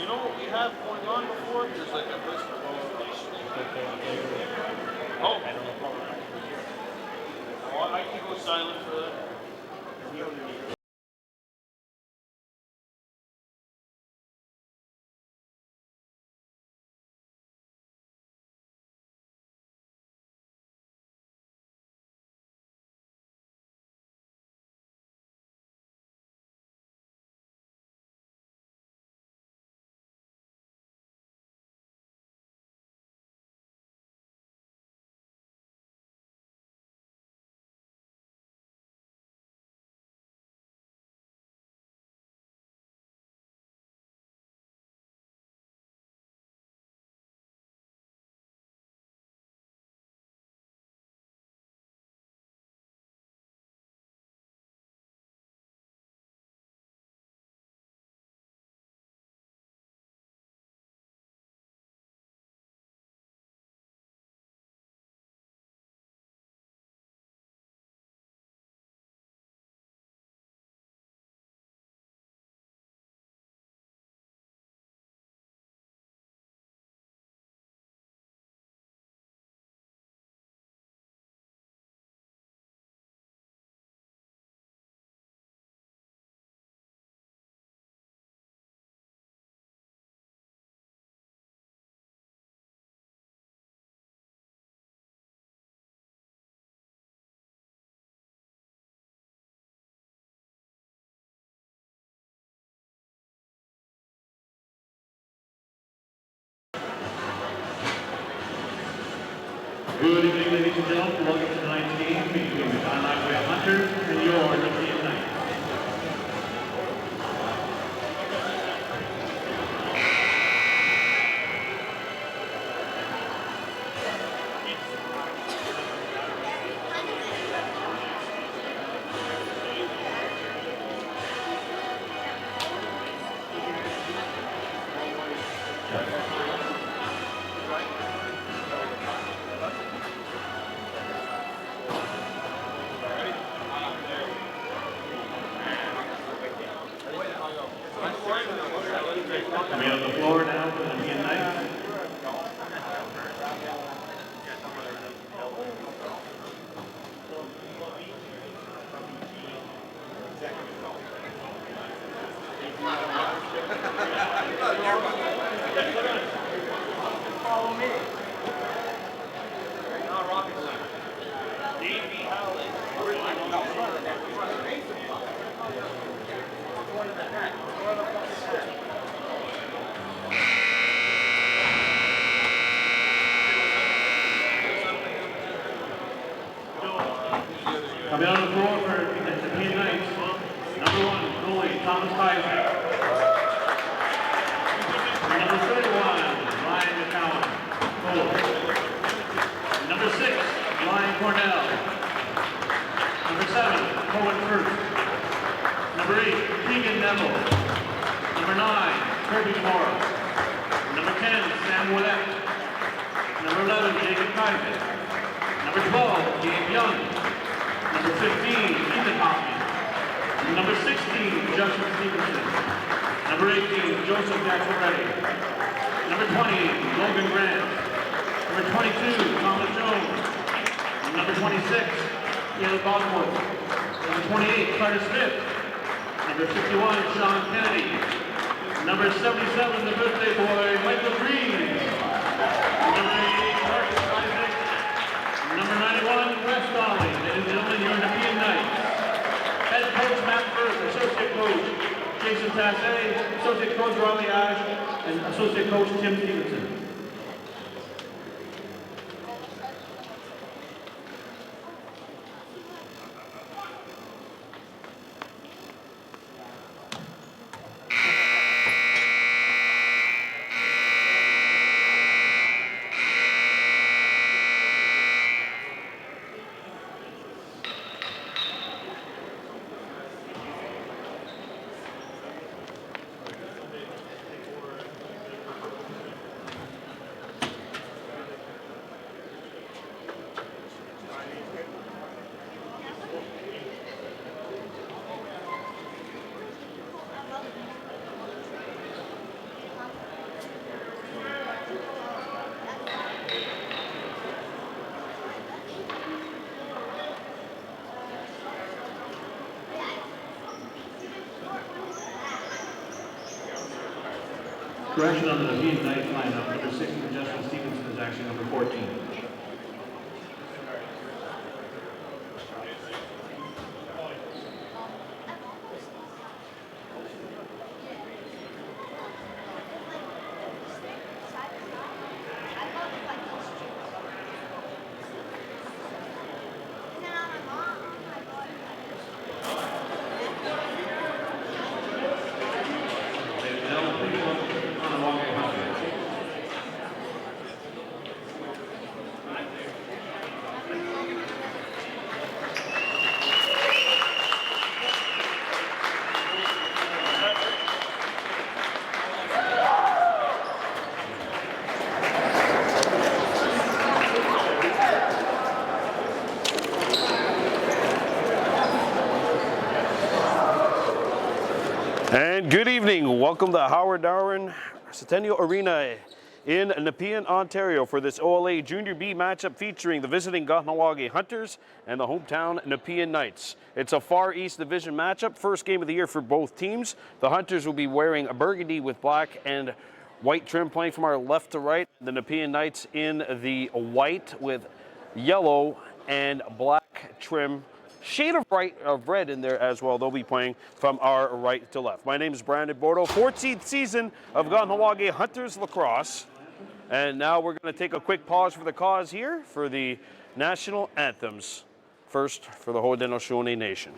You know what we had going on before? There's like a list of all of these. Oh. Well, I can go silent for that. Good evening, ladies and gentlemen. Welcome to tonight's game between the Kahnawake Hunters and your Nepean Knights. Coming on the floor now for the Nepean Knights. Follow me. Not rocket science. Davey Howlett. Coming on the floor for the Nepean Knights. Number 1, goalie Thomas Kaiser. Number 31, Ryan McCowan. Goal. Number 6, Ryan Cornell. Number 7, Cohen First. Number 8, Keegan Neville. Number 9, Kirby Moore. Number 10, Sam Willett. Number 11, Jacob Kaiser. Number 12, Gabe Young. Number 15, Ethan Hoffman. Number 16, Justin Stevenson. Number 18, Joseph Jackson-Reddy. Number 20, Logan Grant. Number 22, Thomas Jones. Number 26, Caleb Bosworth. Number 28, Carter Smith. Number 61, Sean Kennedy. Number 77, the birthday boy, Michael Green. Number 88, Marcus Isaac. Number 91, Wes Dolly. Ladies and gentlemen, your Nepean Knights. Head coach Matt Firth, associate coach Jason Tassay, associate coach Riley Ash, and associate coach Tim Stevenson. Correction on the Nepean Knights lineup. Number 16, Justin Stevenson is actually number 14. And good evening. Welcome to Howard Darwin Centennial Arena in Nepean, Ontario for this OLA Junior B matchup featuring the visiting Kahnawake Hunters and the hometown Nepean Knights. It's a Far East Division matchup, first game of the year for both teams. The Hunters will be wearing a burgundy with black and white trim, playing from our left to right. The Nepean Knights in the white with yellow and black trim. Shade of red in there as well. They'll be playing from our right to left. My name is Brandon Bordeaux, 14th season of Kahnawake Hunters Lacrosse. And now we're going to take a quick pause for the cause here for the national anthems. First for the Haudenosaunee Nation.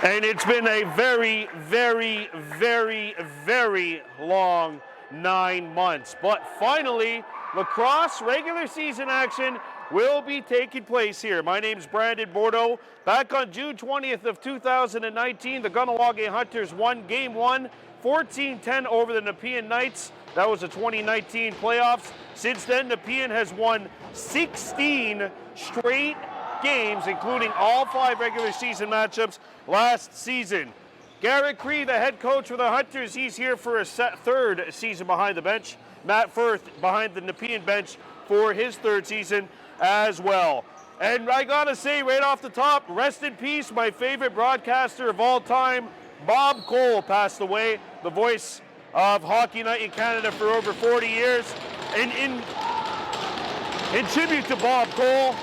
And it's been a very, very, very, very long 9 months. But finally, lacrosse regular season action will be taking place here. My name's Brandon Bordeaux. Back on June 20th of 2019, the Kahnawake Hunters won Game 1, 14-10 over the Nepean Knights. That was the 2019 playoffs. Since then, Nepean has won 16 straight games, including all 5 regular season matchups last season. Garrett Cree, the head coach for the Hunters, he's here for a third season behind the bench. Matt Firth behind the Nepean bench for his 3rd season as well. And I gotta say right off the top, rest in peace, my favorite broadcaster of all time, Bob Cole, passed away, the voice of Hockey Night in Canada for over 40 years. And in tribute to Bob Cole,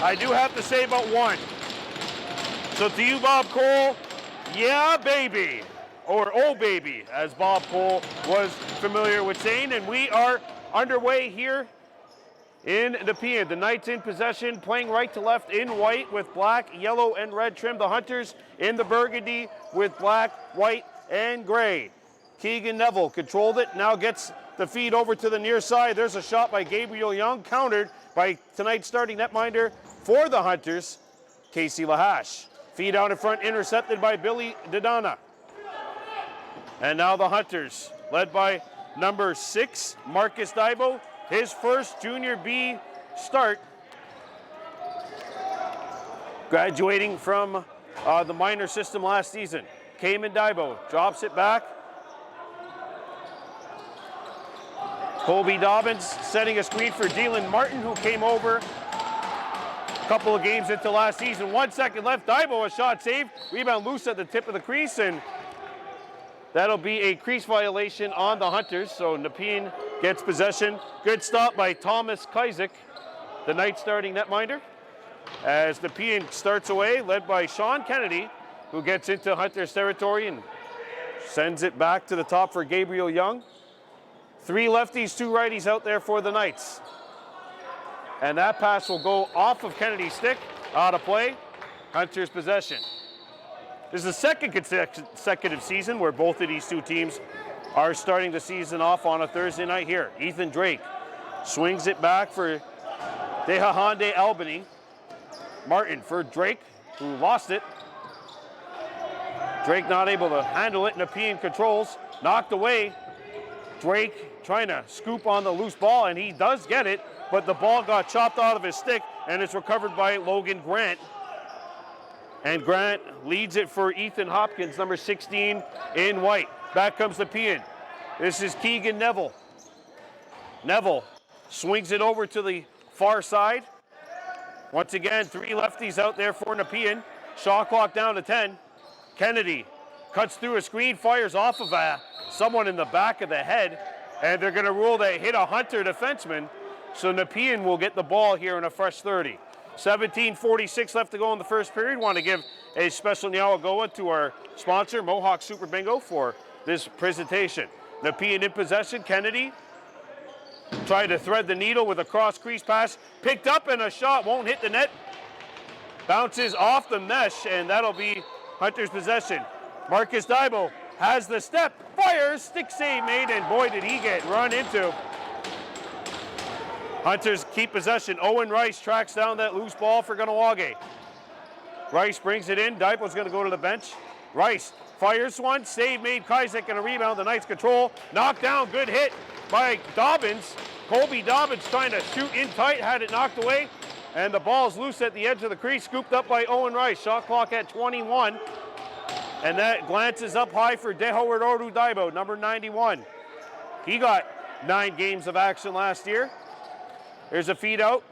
I do have to say about one. So to you, Bob Cole, yeah, baby, or oh, baby, as Bob Cole was familiar with saying. And we are underway here in Nepean. The Knights in possession, playing right to left in white with black, yellow, and red trim. The Hunters in the burgundy with black, white, and gray. Keegan Neville controlled it, now gets the feed over to the near side. There's a shot by Gabriel Young, countered by tonight's starting netminder for the Hunters, Casey Lahash. Feed out in front, intercepted by Billy Dodonna. And now the Hunters, led by number 6, Marcus Daibo, his first Junior B start, graduating from the minor system last season. Cayman Daibo drops it back. Colby Dobbins setting a screen for Dylan Martin, who came over a couple of games into last season. 1 second left. Daibo, a shot saved. Rebound loose at the tip of the crease, and that'll be a crease violation on the Hunters. So Nepean gets possession. Good stop by Thomas Kaisik, the Knights starting netminder. As Nepean starts away, led by Sean Kennedy, who gets into Hunters territory and sends it back to the top for Gabriel Young. 3 lefties, 2 righties out there for the Knights. And that pass will go off of Kennedy's stick, out of play. Hunters possession. This is the second consecutive season where both of these 2 teams are starting the season off on a Thursday night here. Ethan Drake swings it back for Dehahande Albany. Martin for Drake, who lost it. Drake not able to handle it. Nepean controls, knocked away. Drake trying to scoop on the loose ball, and he does get it, but the ball got chopped out of his stick, and it's recovered by Logan Grant. And Grant leads it for Ethan Hopkins, number 16 in white. Back comes Nepean. This is Keegan Neville. Neville swings it over to the far side. Once again, 3 lefties out there for Nepean. Shot clock down to 10. Kennedy cuts through a screen, fires off of someone in the back of the head, and they're going to rule that hit a Hunter defenseman. So Nepean will get the ball here in a fresh 30. 17:46 left to go in the first period. Want to give a special Niawagoa to our sponsor, Mohawk Super Bingo, for this presentation. Nepean in possession. Kennedy tried to thread the needle with a cross crease pass. Picked up, and a shot won't hit the net. Bounces off the mesh, and that'll be Hunters' possession. Marcus Daibo has the step, fires, stick save made, and boy did he get run into. Hunters keep possession. Owen Rice tracks down that loose ball for Kahnawake. Rice brings it in. Daibo's going to go to the bench. Rice fires one, save made, Kaisik, and a rebound. The Knights control. Knocked down, good hit by Dobbins. Colby Dobbins trying to shoot in tight, had it knocked away, and the ball's loose at the edge of the crease, scooped up by Owen Rice. Shot clock at 21. And that glances up high for Dehowaroru Daibo, number 91. He got 9 games of action last year. There's a feed out.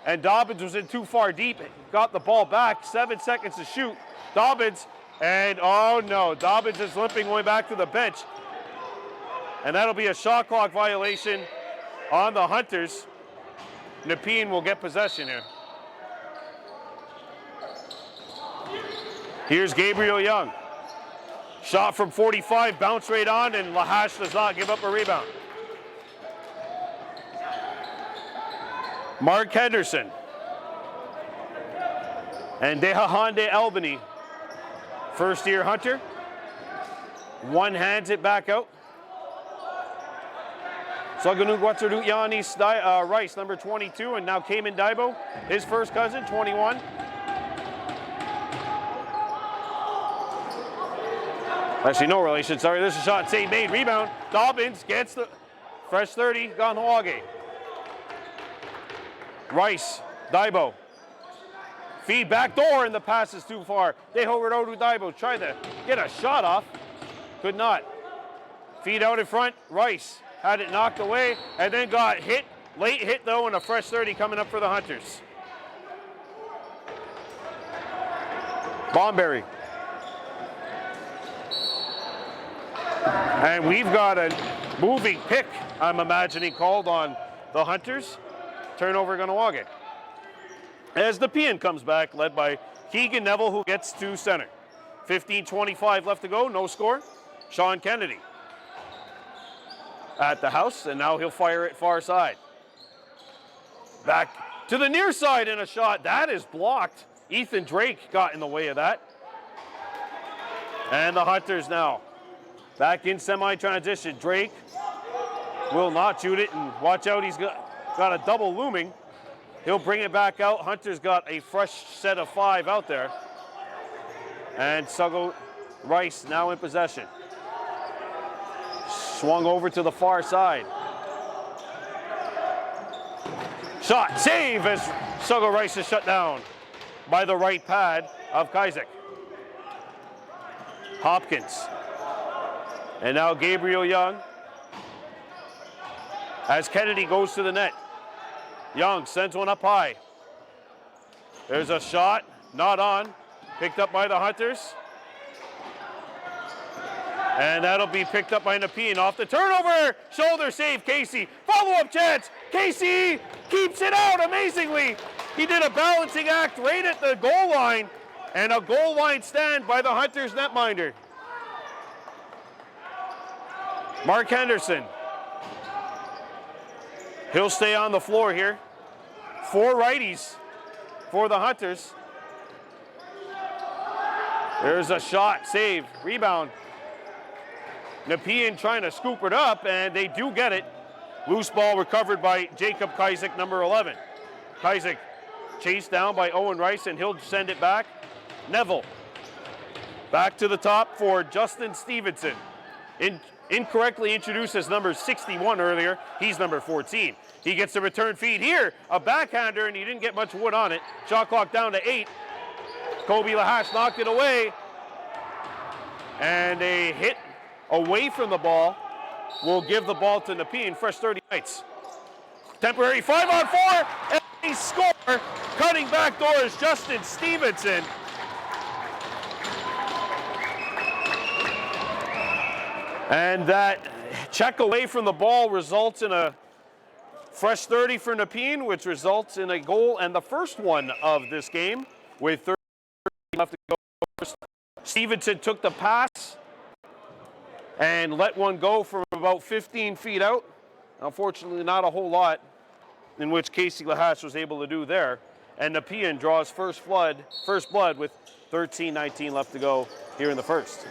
And Dobbins was in too far deep. Got the ball back. 7 seconds to shoot. Dobbins, and oh no, Dobbins is limping way back to the bench. And that'll be a shot clock violation on the Hunters. Nepean will get possession here. Here's Gabriel Young. Shot from 45, bounce right on, and Lahash does not give up a rebound. Mark Henderson and Dehahande Albany, first-year Hunter. One hands it back out. Saganugwatsadut Yanis Rice, number 22, and now Cayman Daibo, his first cousin, 21. Actually, no relation, sorry. This is a shot, save made, rebound. Dobbins gets the fresh 30, Kahnawake. Rice, Daibo. Feed back door, and the pass is too far. Dehoredodu Daibo tried to get a shot off. Could not. Feed out in front. Rice had it knocked away and then got hit. Late hit though, and a fresh 30 coming up for the Hunters. Bomberry. And we've got a moving pick, I'm imagining, called on the Hunters. Turnover Kahnawake. As Nepean comes back, led by Keegan Neville, who gets to center. 15:25 left to go, no score. Sean Kennedy at the house, and now he'll fire it far side. Back to the near side, and a shot. That is blocked. Ethan Drake got in the way of that. And the Hunters now back in semi-transition. Drake will not shoot it, and watch out, he's got a double looming. He'll bring it back out. Hunter's got a fresh set of 5 out there. And Sago Rice now in possession. Swung over to the far side. Shot, save as Sago Rice is shut down by the right pad of Kaizek. Hopkins. And now Gabriel Young as Kennedy goes to the net. Young sends one up high. There's a shot, not on. Picked up by the Hunters. And that'll be picked up by Nepean off the turnover. Shoulder save, Casey. Follow-up chance. Casey keeps it out amazingly. He did a balancing act right at the goal line, and a goal line stand by the Hunters netminder. Mark Henderson. He'll stay on the floor here. 4 righties for the Hunters. There's a shot, save, rebound. Nepean trying to scoop it up, and they do get it. Loose ball recovered by Jacob Kaizek, number 11. Kaizek chased down by Owen Rice, and he'll send it back. Neville back to the top for Justin Stevenson. Incorrectly introduced as number 61 earlier. He's number 14. He gets the return feed here. A backhander, and he didn't get much wood on it. Shot clock down to 8. Kobe Lahash knocked it away. And a hit away from the ball will give the ball to Nepean. Fresh 30 Knights. Temporary 5-on-4, and they score. Cutting back door is Justin Stevenson. And that check away from the ball results in a fresh 30 for Nepean, which results in a goal and the first one of this game with 30 left to go. Stevenson took the pass and let one go from about 15 feet out. Unfortunately, not a whole lot in which Casey Lahash was able to do there. And Nepean draws first blood with 13:19 left to go here in the first.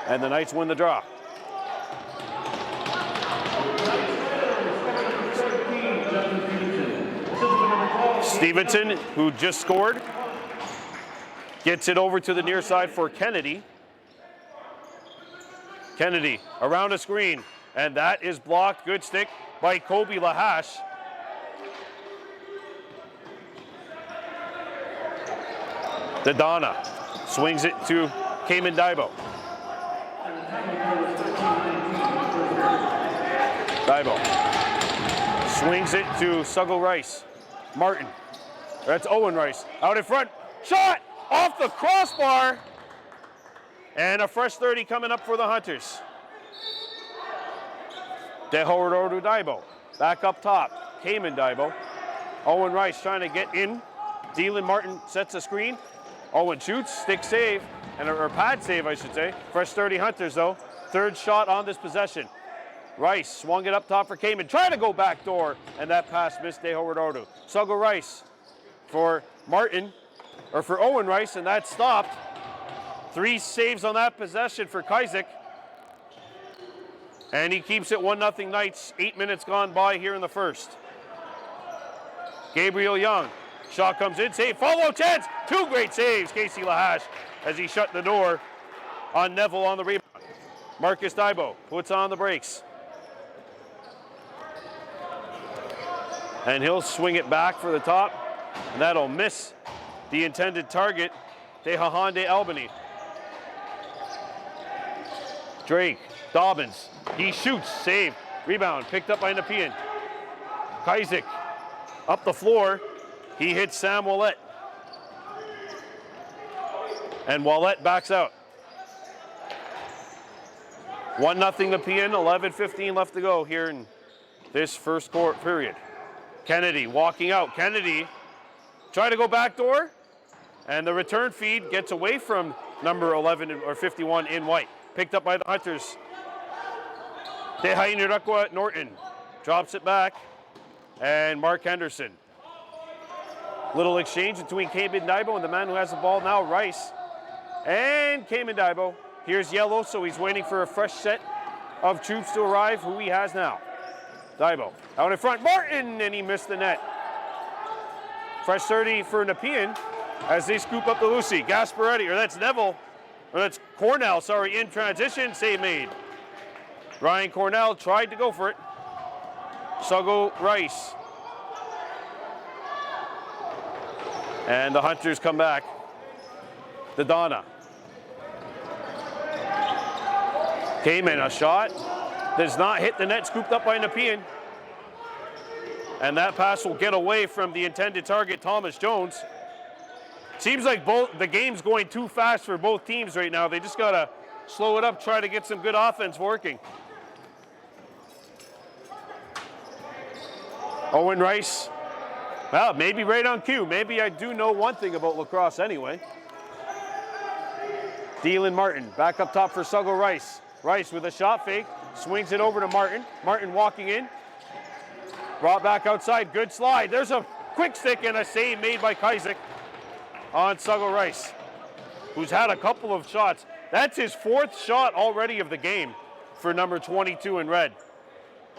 And the Knights win the draw. Stevenson, who just scored, gets it over to the near side for Kennedy. Kennedy around a screen, and that is blocked. Good stick by Kobe Lahash. Dadana swings it to Cayman Daibo. Daibo swings it to Sago Rice. Martin. That's Owen Rice. Out in front. Shot off the crossbar. And a fresh 30 coming up for the Hunters. Dehoredodu Daibo. Back up top. Cayman Daibo. Owen Rice trying to get in. Dylan Martin sets a screen. Owen shoots. Stick save. Or pad save, I should say. Fresh 30 Hunters, though. Third shot on this possession. Rice swung it up top for Cayman. Trying to go back door. And that pass missed Dehoredodu. Sago Rice for Martin. Or for Owen Rice. And that stopped. 3 saves on that possession for Kaizek. And he keeps it 1-0 Knights. 8 minutes gone by here in the first. Gabriel Young. Shot comes in, save, follow chance. 2 great saves, Casey Lahash, as he shut the door on Neville on the rebound. Marcus Dybo puts on the brakes. And he'll swing it back for the top. And that'll miss the intended target, Tehahande Albany. Drake, Dobbins, he shoots, save, rebound, picked up by Nepean. Kaisik, up the floor, he hits Sam Willett. And Willett backs out. 1-0 Nepean, 11:15 left to go here in this first court period. Kennedy walking out. Kennedy try to go backdoor, and the return feed gets away from number 11 or 51 in white. Picked up by the Hunters. Tehainirakwa Norton drops it back, and Mark Henderson. Little exchange between Cayman Dybo and the man who has the ball now, Rice. And Cayman Dybo. Here's yellow, so he's waiting for a fresh set of troops to arrive, who he has now. Dybo out in front, Martin, and he missed the net. Fresh 30 for Nepean as they scoop up the Lucy. Gasparetti, or that's Neville, or that's Cornell, sorry, in transition, save made. Ryan Cornell tried to go for it. Sugo Rice. And the Hunters come back. The Donna. Cayman, a shot. Does not hit the net, scooped up by Nepean. And that pass will get away from the intended target, Thomas Jones. Seems like the game's going too fast for both teams right now. They just got to slow it up, try to get some good offense working. Owen Rice, well, maybe right on cue. Maybe I do know one thing about lacrosse anyway. Dylan Martin, back up top for Sugo Rice. Rice with a shot fake, swings it over to Martin. Martin walking in, brought back outside, good slide. There's a quick stick and a save made by Kaisik on Sugo Rice, who's had a couple of shots. That's his 4th shot already of the game for number 22 in red.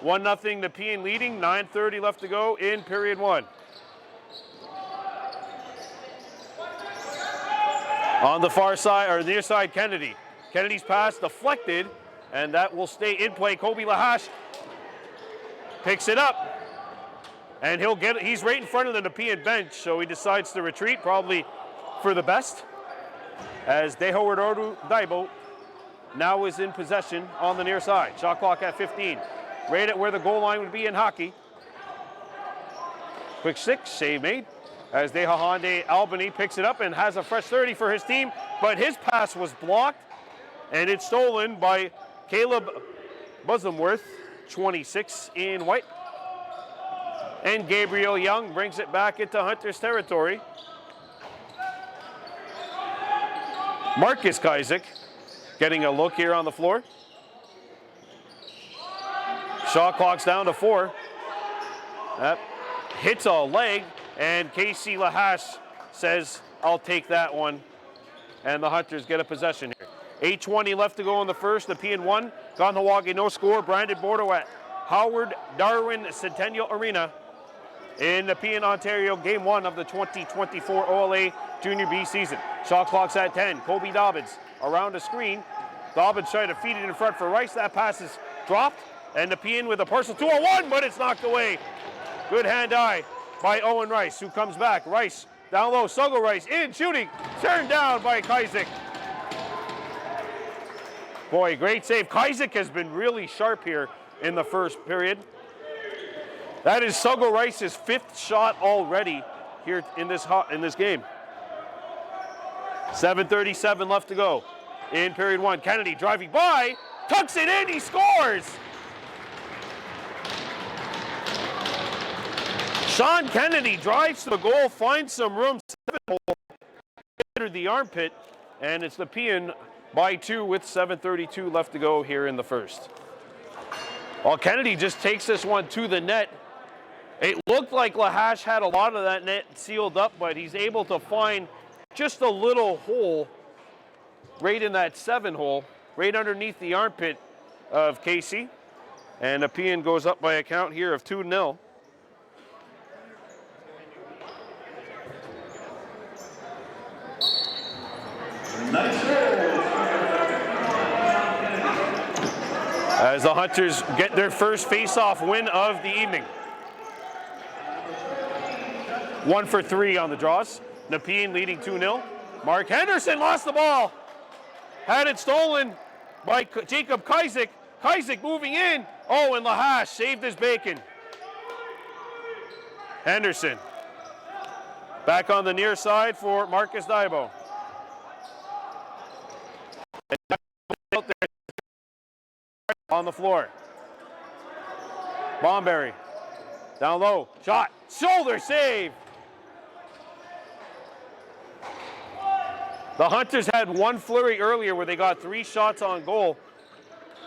1-0 Nepean leading, 9:30 left to go in period 1. On the far side, or near side, Kennedy. Kennedy's pass deflected, and that will stay in play. Kobe Lahash picks it up, and he'll get it. He's right in front of the Nepean bench, so he decides to retreat, probably for the best, as Dehoward Oru Daibo now is in possession on the near side. Shot clock at 15. Right at where the goal line would be in hockey. Quick 6, save made, as Tehahande Albany picks it up and has a fresh 30 for his team, but his pass was blocked, and it's stolen by Caleb Bosomworth, 26 in white. And Gabriel Young brings it back into Hunters territory. Marcus Kaisik getting a look here on the floor. Shot clock's down to 4. That hits a leg, and Casey Lahash says, I'll take that one. And the Hunters get a possession here. 8:20 left to go in the first. Nepean 1, Kahnawake no score. Brandon Bordeaux at Howard Darwin Centennial Arena in Nepean, Ontario, game 1 of the 2024 OLA Junior B season. Shot clock's at 10. Kobe Dobbins around the screen. Dobbins trying to feed it in front for Rice. That pass is dropped, and Nepean with a personal 2-on-1, but it's knocked away. Good hand-eye by Owen Rice, who comes back. Rice down low, Sugo Rice in, shooting, turned down by Kaisik. Boy, great save. Kaisik has been really sharp here in the first period. That is Sugo Rice's 5th shot already here in this game. 7:37 left to go in period 1. Kennedy driving by, tucks it in, he scores! Sean Kennedy drives to the goal, finds some room, 7-hole, entered the armpit, and it's Nepean by 2 with 7:32 left to go here in the first. Well, Kennedy just takes this one to the net. It looked like Lahash had a lot of that net sealed up, but he's able to find just a little hole right in that 7-hole, right underneath the armpit of Casey. And Nepean goes up by a count here of 2-0. As the Hunters get their first face-off win of the evening. 1 for 3 on the draws. Nepean leading 2-0. Mark Henderson lost the ball. Had it stolen by Jacob Kaisik. Kaisik moving in. Oh, and Lahash saved his bacon. Henderson. Back on the near side for Marcus Daibo. On the floor. Bomberry. Down low. Shot. Shoulder save. The Hunters had one flurry earlier where they got 3 shots on goal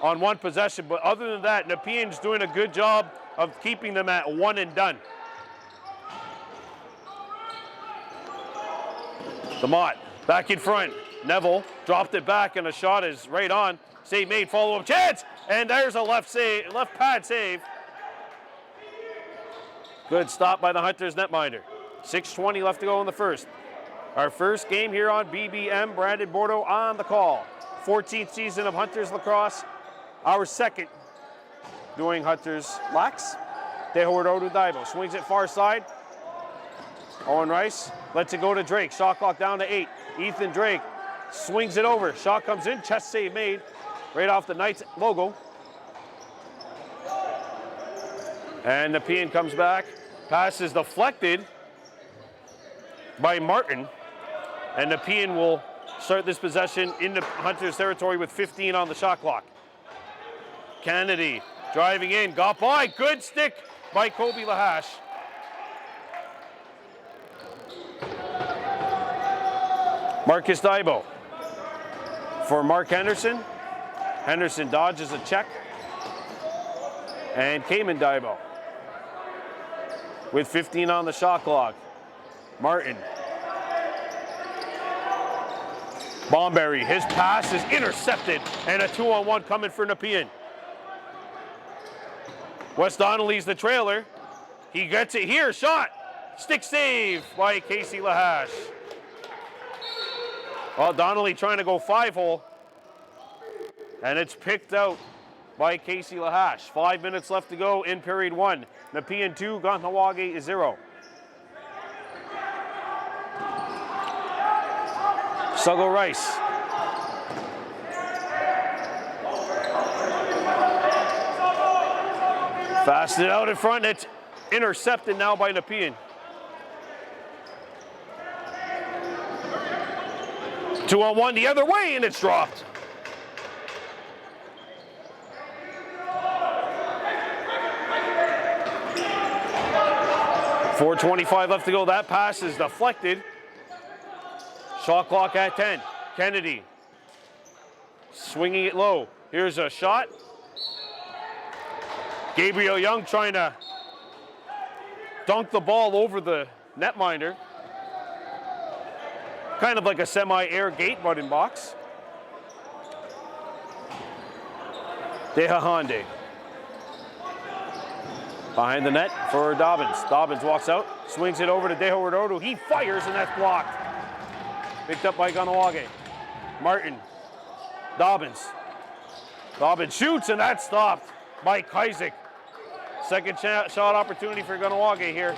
on one possession, but other than that, Nepean's doing a good job of keeping them at 1 and done. The Mott back in front. Neville dropped it back and a shot is right on. Save made, follow-up chance, and there's a left pad save. Good stop by the Hunters netminder. 6:20 left to go in the first. Our first game here on BBM. Brandon Bordeaux on the call. 14th season of Hunters lacrosse. Our second doing Hunters lax. Dehordodu Daibo swings it far side. Owen Rice lets it go to Drake. Shot clock down to 8. Ethan Drake swings it over. Shot comes in. Chest save made. Right off the Knights logo. And Nepean comes back. Pass is deflected by Martin. And Nepean will start this possession into Hunters territory with 15 on the shot clock. Kennedy driving in. Got by. Good stick by Kobe Lahash. Marcus Daibo for Mark Henderson. Henderson dodges a check. And Cayman Daibo with 15 on the shot clock. Martin. Bomberry, his pass is intercepted, and a 2-on-1 coming for Nepean. Wes Donnelly's the trailer. He gets it here, shot. Stick save by Casey Lahash. Well, Donnelly trying to go 5-hole. And it's picked out by Casey Lahash. 5 minutes left to go in period 1. Nepean 2, Kahnawake 0. Suggo Rice. Fast it out in front. It's intercepted now by Nepean. 2-on-1 the other way, and it's dropped. .425 left to go. That pass is deflected. Shot clock at 10. Kennedy swinging it low. Here's a shot. Gabriel Young trying to dunk the ball over the netminder. Kind of like a semi-air gate button box. Dehahande. Behind the net for Dobbins. Dobbins walks out, swings it over to Dehordodu. He fires and that's blocked. Picked up by Kahnawake. Martin. Dobbins. Dobbins shoots and that's stopped by Kaisik. Second shot opportunity for Kahnawake here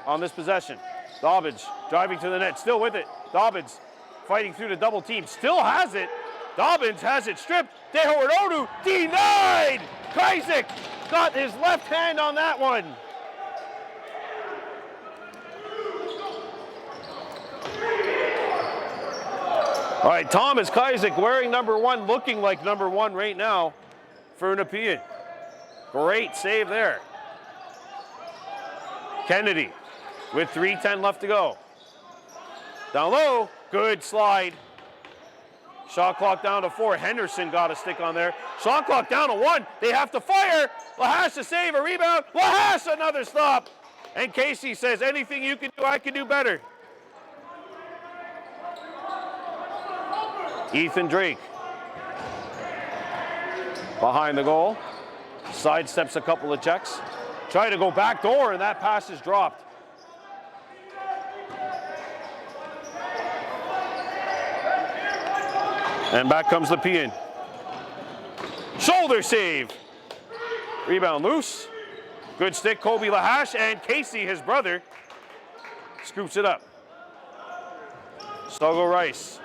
on this possession. Dobbins driving to the net, still with it. Dobbins fighting through the double team, still has it. Dobbins has it stripped. Dehordodu denied. Kaisik got his left hand on that one. All right, Thomas Kaisik wearing number 1, looking like number 1 right now for Nepean. Great save there. Kennedy with 3:10 left to go. Down low, good slide. Shot clock down to 4. Henderson got a stick on there. Shot clock down to 1. They have to fire. Lahash to save a rebound. Lahash another stop. And Casey says, anything you can do, I can do better. Ethan Drake behind the goal. Sidesteps a couple of checks. Try to go back door, and that pass is dropped. And back comes Nepean. Shoulder save. Rebound loose. Good stick, Kobe Lahash, and Casey, his brother, scoops it up. Stogo Rice.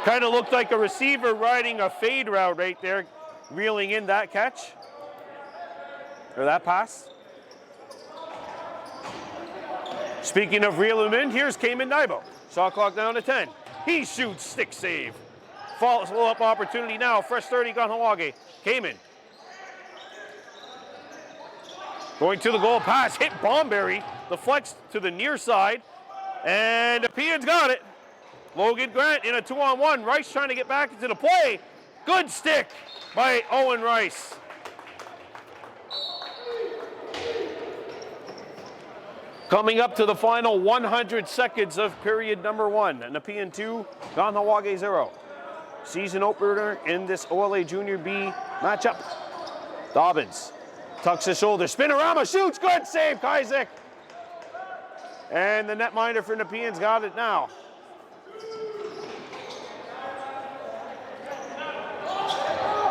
Kind of looked like a receiver riding a fade route right there, reeling in that catch, or that pass. Speaking of reeling in, here's Cayman Naibo. Shot clock down to 10. He shoots, stick save. Follow-up opportunity now, fresh 30, Kahnawake. Cayman. Going to the goal, pass, hit Bomberry, deflects to the near side, and Nepean's got it. Logan Grant in a 2-on-1, Rice trying to get back into the play. Good stick by Owen Rice. Coming up to the final 100 seconds of period number 1. Nepean 2, Kahnawake 0. Season opener in this OLA Junior B matchup. Dobbins tucks his shoulder, Spinorama shoots, good save, Kaisik. And the netminder for Nepean's got it now.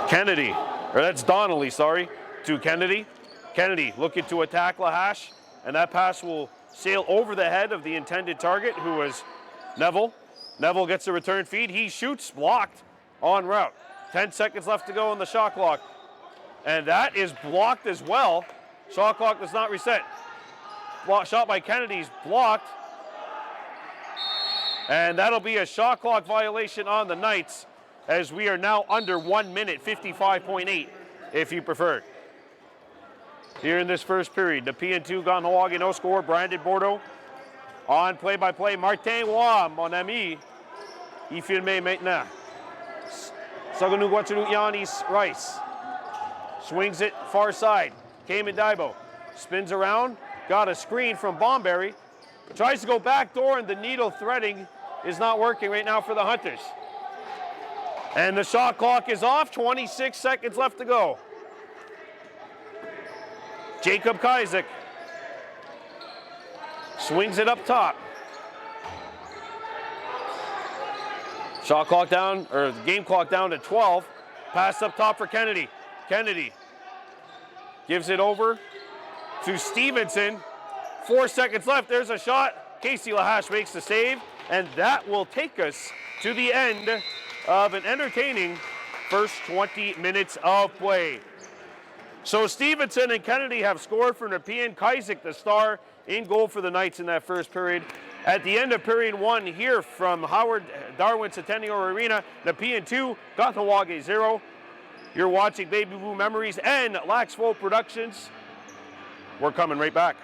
Kennedy, or that's Donnelly, sorry, to Kennedy. Kennedy looking to attack Lahash, and that pass will sail over the head of the intended target, who was Neville. Neville gets a return feed, he shoots, blocked en route. 10 seconds left to go on the shot clock. And that is blocked as well. Shot clock does not reset. Shot by Kennedy's blocked. And that'll be a shot clock violation on the Knights, as we are now under 1 minute, 55.8 if you prefer. Here in this first period, Nepean 2, Kahnawake no score, Brandon Bordeaux. On play-by-play, Martin Roy, mon ami. Il filme maintenant. Saganu Guatunu Yanis Rice. Swings it far side. Cayman Daibo spins around, got a screen from Bomberry. Tries to go back door, and the needle threading is not working right now for the Hunters. And the shot clock is off, 26 seconds left to go. Jacob Kaisik swings it up top. Shot clock down, or game clock down to 12. Pass up top for Kennedy. Kennedy gives it over to Stevenson. 4 seconds left, there's a shot. Casey Lahash makes the save, and that will take us to the end of an entertaining first 20 minutes of play. So Stevenson and Kennedy have scored for Nepean. Kaisik, the star, in goal for the Knights in that first period. At the end of period 1 here from Howard Darwin Centennial Arena, Nepean 2, Kahnawake 0. You're watching Baby Blue Memories and Laxvo Productions. We're coming right back.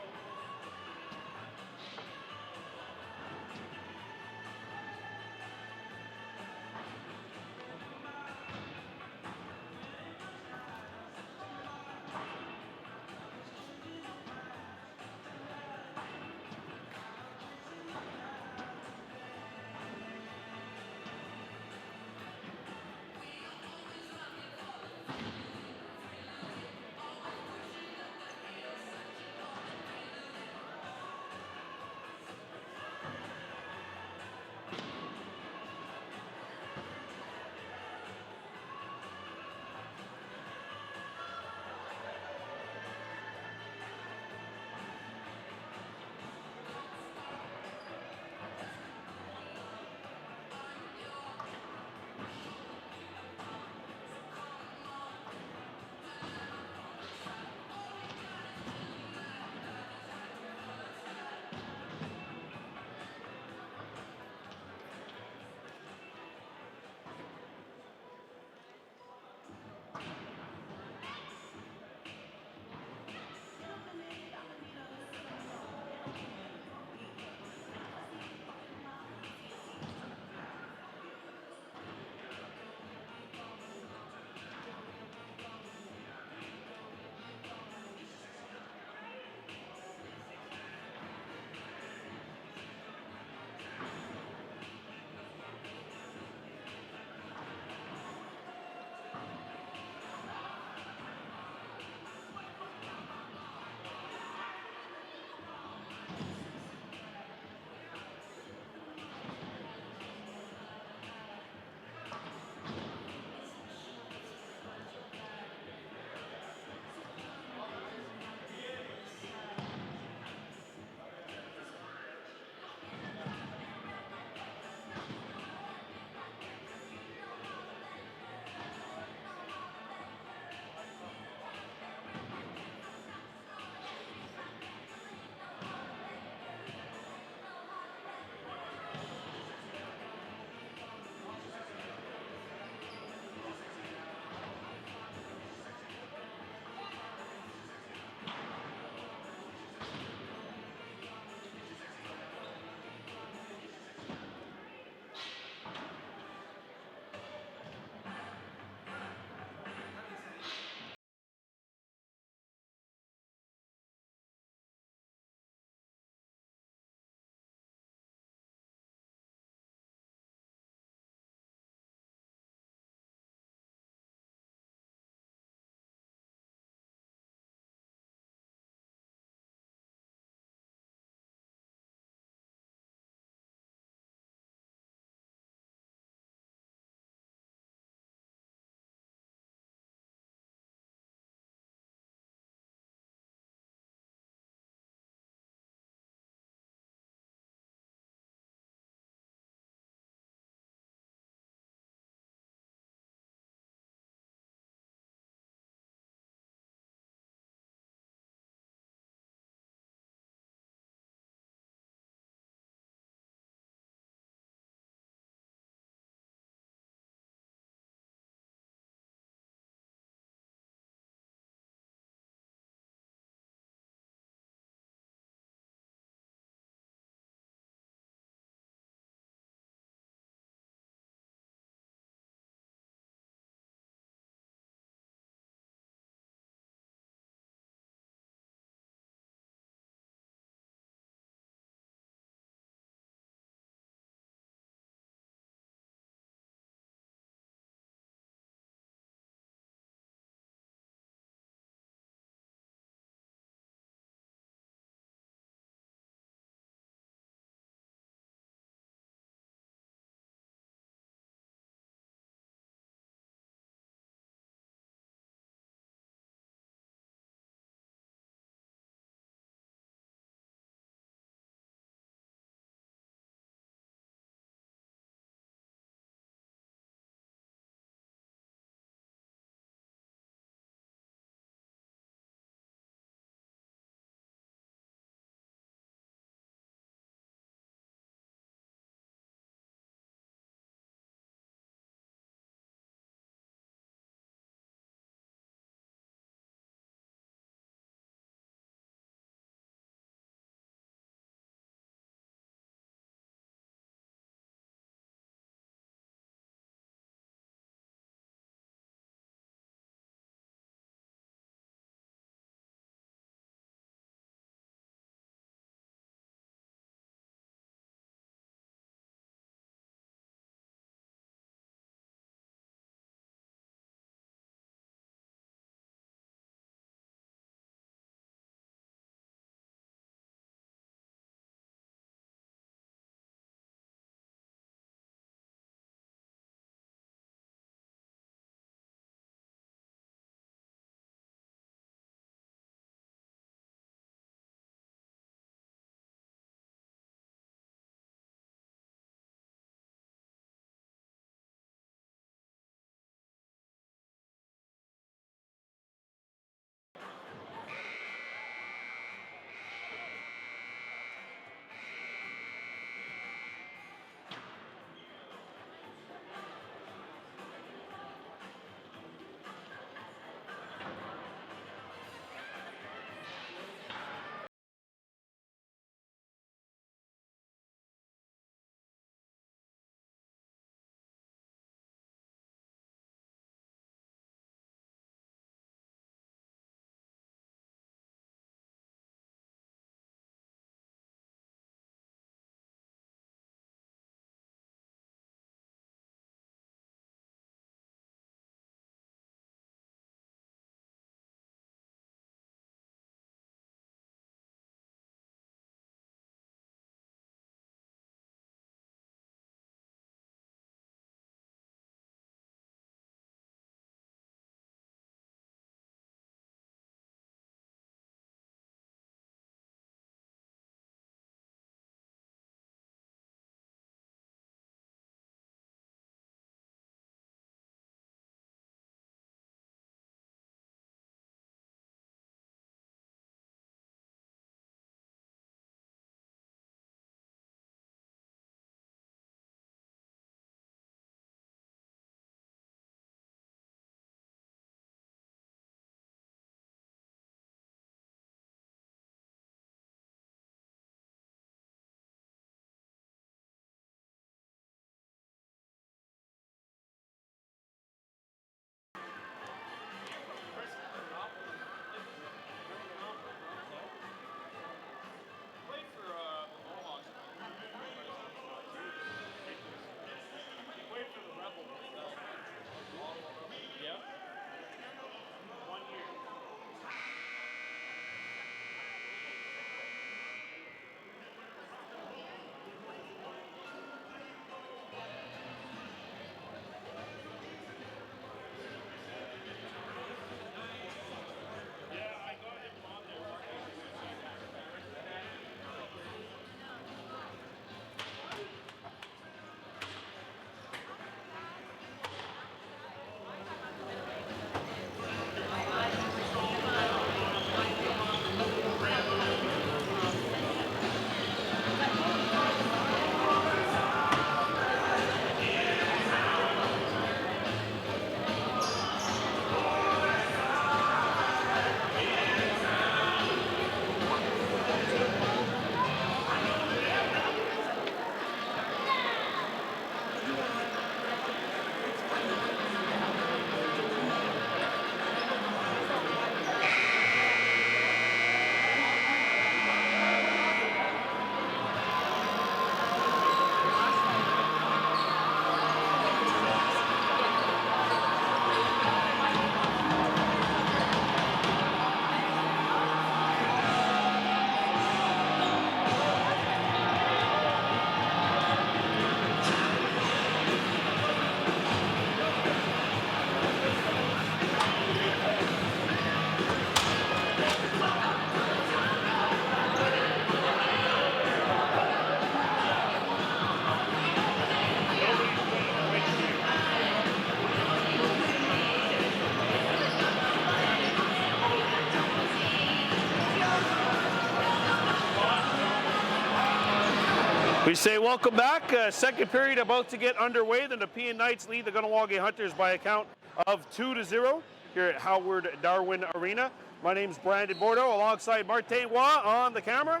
We say welcome back. Second period about to get underway. The Nepean Knights lead the Kahnawake Hunters by a count of 2-0 here at Howard Darwin Arena. My name's Brandon Bordeaux alongside Martin Waugh on the camera.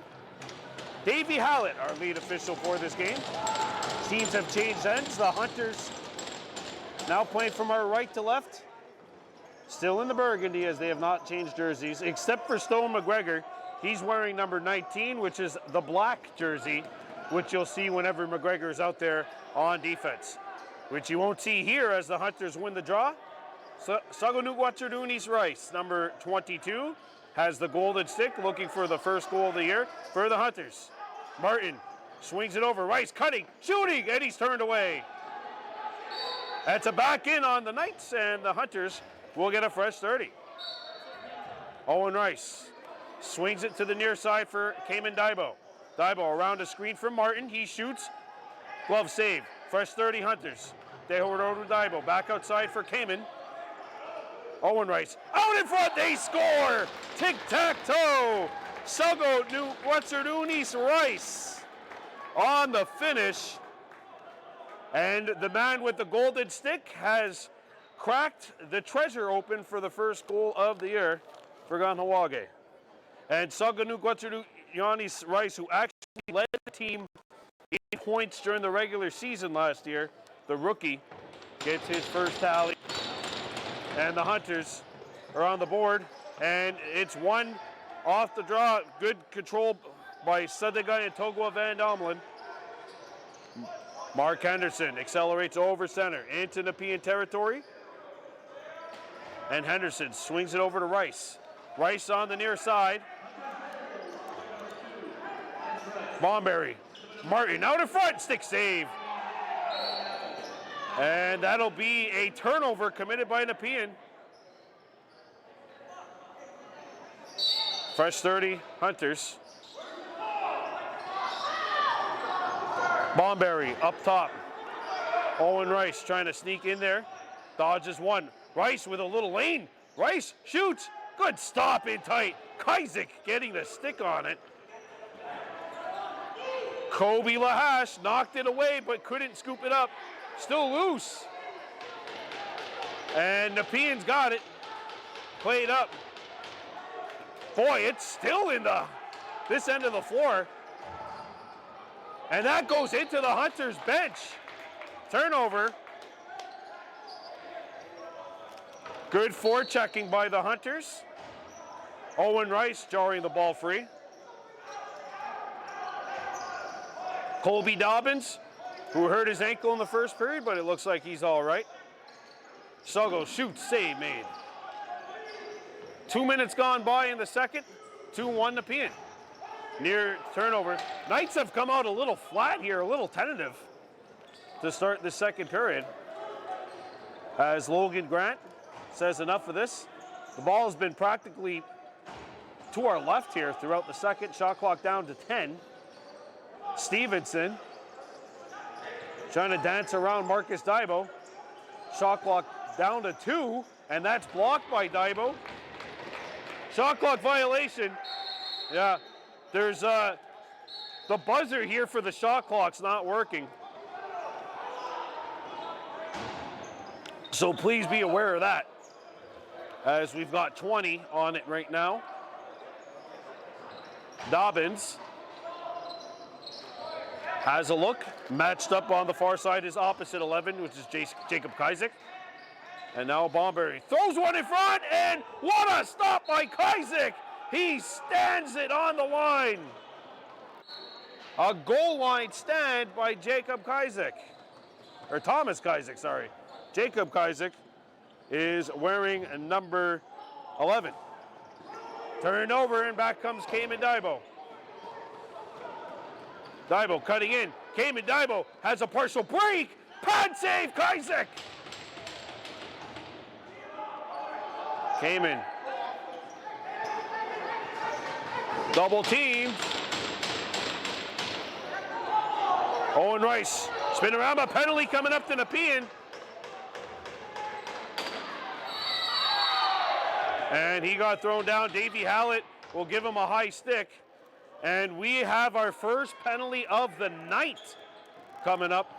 Davey Hallett, our lead official for this game. Teams have changed ends. The Hunters now playing from our right to left. Still in the burgundy as they have not changed jerseys, except for Stone McGregor. He's wearing number 19, which is the black jersey, which you'll see whenever McGregor is out there on defense, which you won't see here as the Hunters win the draw. Saganugwacharunis Rice, number 22, has the golden stick, looking for the first goal of the year for the Hunters. Martin swings it over, Rice cutting, shooting, and he's turned away. That's a back in on the Knights, and the Hunters will get a fresh 30. Owen Rice swings it to the near side for Cayman Daibo. Daibo around a screen from Martin. He shoots. Glove save. Fresh 30 Hunters. They hold over to Daibo. Back outside for Cayman. Owen Rice. Out in front. They score. Tic-tac-toe. Saganugwacharunis Rice on the finish. And the man with the golden stick has cracked the treasure open for the first goal of the year for Kahnawake. And Saganugwacharunis Rice, who actually led the team in points during the regular season last year, the rookie, gets his first tally. And the Hunters are on the board. And it's one off the draw. Good control by Sadega and Togwa Van Domlin. Mark Henderson accelerates over center into Nepean territory. And Henderson swings it over to Rice. Rice on the near side. Bomberry. Martin out in front, stick save. And that'll be a turnover committed by Nepean. Fresh 30 Hunters. Bomberry up top. Owen Rice trying to sneak in there. Dodges one. Rice with a little lane. Rice shoots. Good stop in tight. Kaisik getting the stick on it. Kobe Lahash knocked it away but couldn't scoop it up. Still loose. And Nepean's got it. Played up. Boy, it's still in this end of the floor. And that goes into the Hunters bench. Turnover. Good forechecking by the Hunters. Owen Rice jarring the ball free. Colby Dobbins, who hurt his ankle in the first period, but it looks like he's all right. Sogo shoots, save made. 2 minutes gone by in the second. 2-1 Nepean. Near turnover. Knights have come out a little flat here, a little tentative to start the second period. As Logan Grant says enough of this. The ball has been practically to our left here throughout the second. Shot clock down to 10. Stevenson trying to dance around Marcus Daibo. Shot clock down to 2, and that's blocked by Daibo. Shot clock violation. Yeah, there's the buzzer here for the shot clock's not working. So please be aware of that, as we've got 20 on it right now. Dobbins has a look. Matched up on the far side is opposite 11, which is Jacob Kaisik. And now Bomberry throws one in front, and what a stop by Kaisik! He stands it on the line. A goal line stand by Jacob Kaisik. Or Thomas Kaisik, sorry. Jacob Kaisik is wearing number 11. Turned over, and back comes Cayman Daibo. Daibo cutting in. Cayman Daibo has a partial break. Pad save, Kaisik. Cayman. Double team. Owen Rice. Spin around, a penalty coming up to Nepean. And he got thrown down. Davey Hallett will give him a high stick. And we have our first penalty of the night coming up.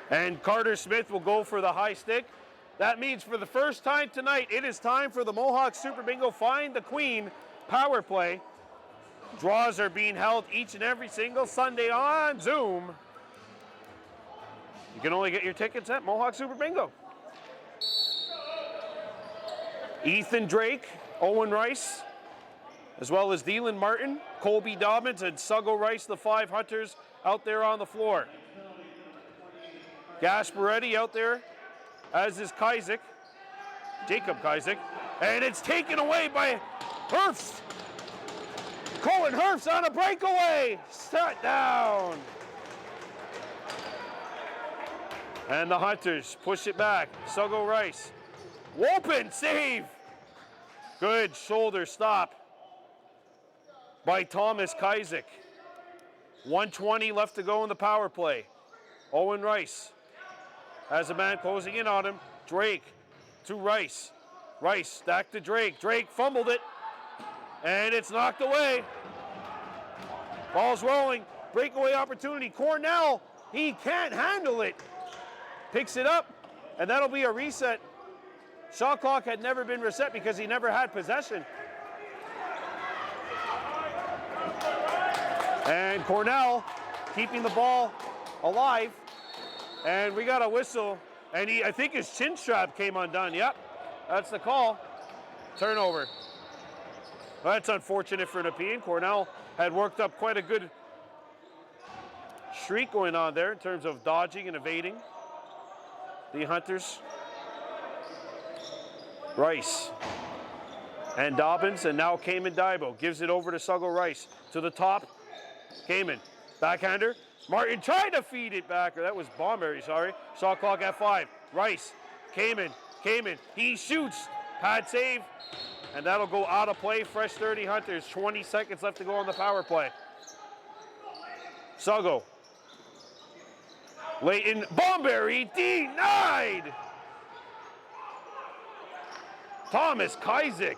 And Carter Smith will go for the high stick. That means for the first time tonight, it is time for the Mohawk Super Bingo Find the Queen power play. Draws are being held each and every single Sunday on Zoom. You can only get your tickets at Mohawk Super Bingo. Ethan Drake, Owen Rice, as well as Dylan Martin, Colby Dobbins, and Suggo Rice, the 5 hunters out there on the floor. Gasparetti out there, as is Jacob Kajzik, and it's taken away by Herfs. Colin Herfs on a breakaway, shut down. And the hunters push it back. Suggo Rice, Wolpen, save. Good shoulder stop by Thomas Kajzik. 1:20 left to go in the power play. Owen Rice has a man closing in on him. Drake to Rice. Rice back to Drake. Drake fumbled it, and it's knocked away. Ball's rolling. Breakaway opportunity. Cornell, he can't handle it. Picks it up, and that'll be a reset. Shot clock had never been reset because he never had possession. And Cornell keeping the ball alive. And we got a whistle, and I think his chin strap came undone. Yep, that's the call. Turnover. Well, that's unfortunate for Nepean. Cornell had worked up quite a good streak going on there in terms of dodging and evading the hunters. Rice and Dobbins, and now Cayman Daibo gives it over to Suggo Rice to the top. Cayman, backhander. Martin tried to feed it back, or that was Bomberry, sorry. Shot clock at 5. Rice, Cayman, he shoots. Pad save, and that'll go out of play. Fresh 30 hunters, 20 seconds left to go on the power play. Suggo. Leighton, Bomberry, denied! Thomas Kajzik.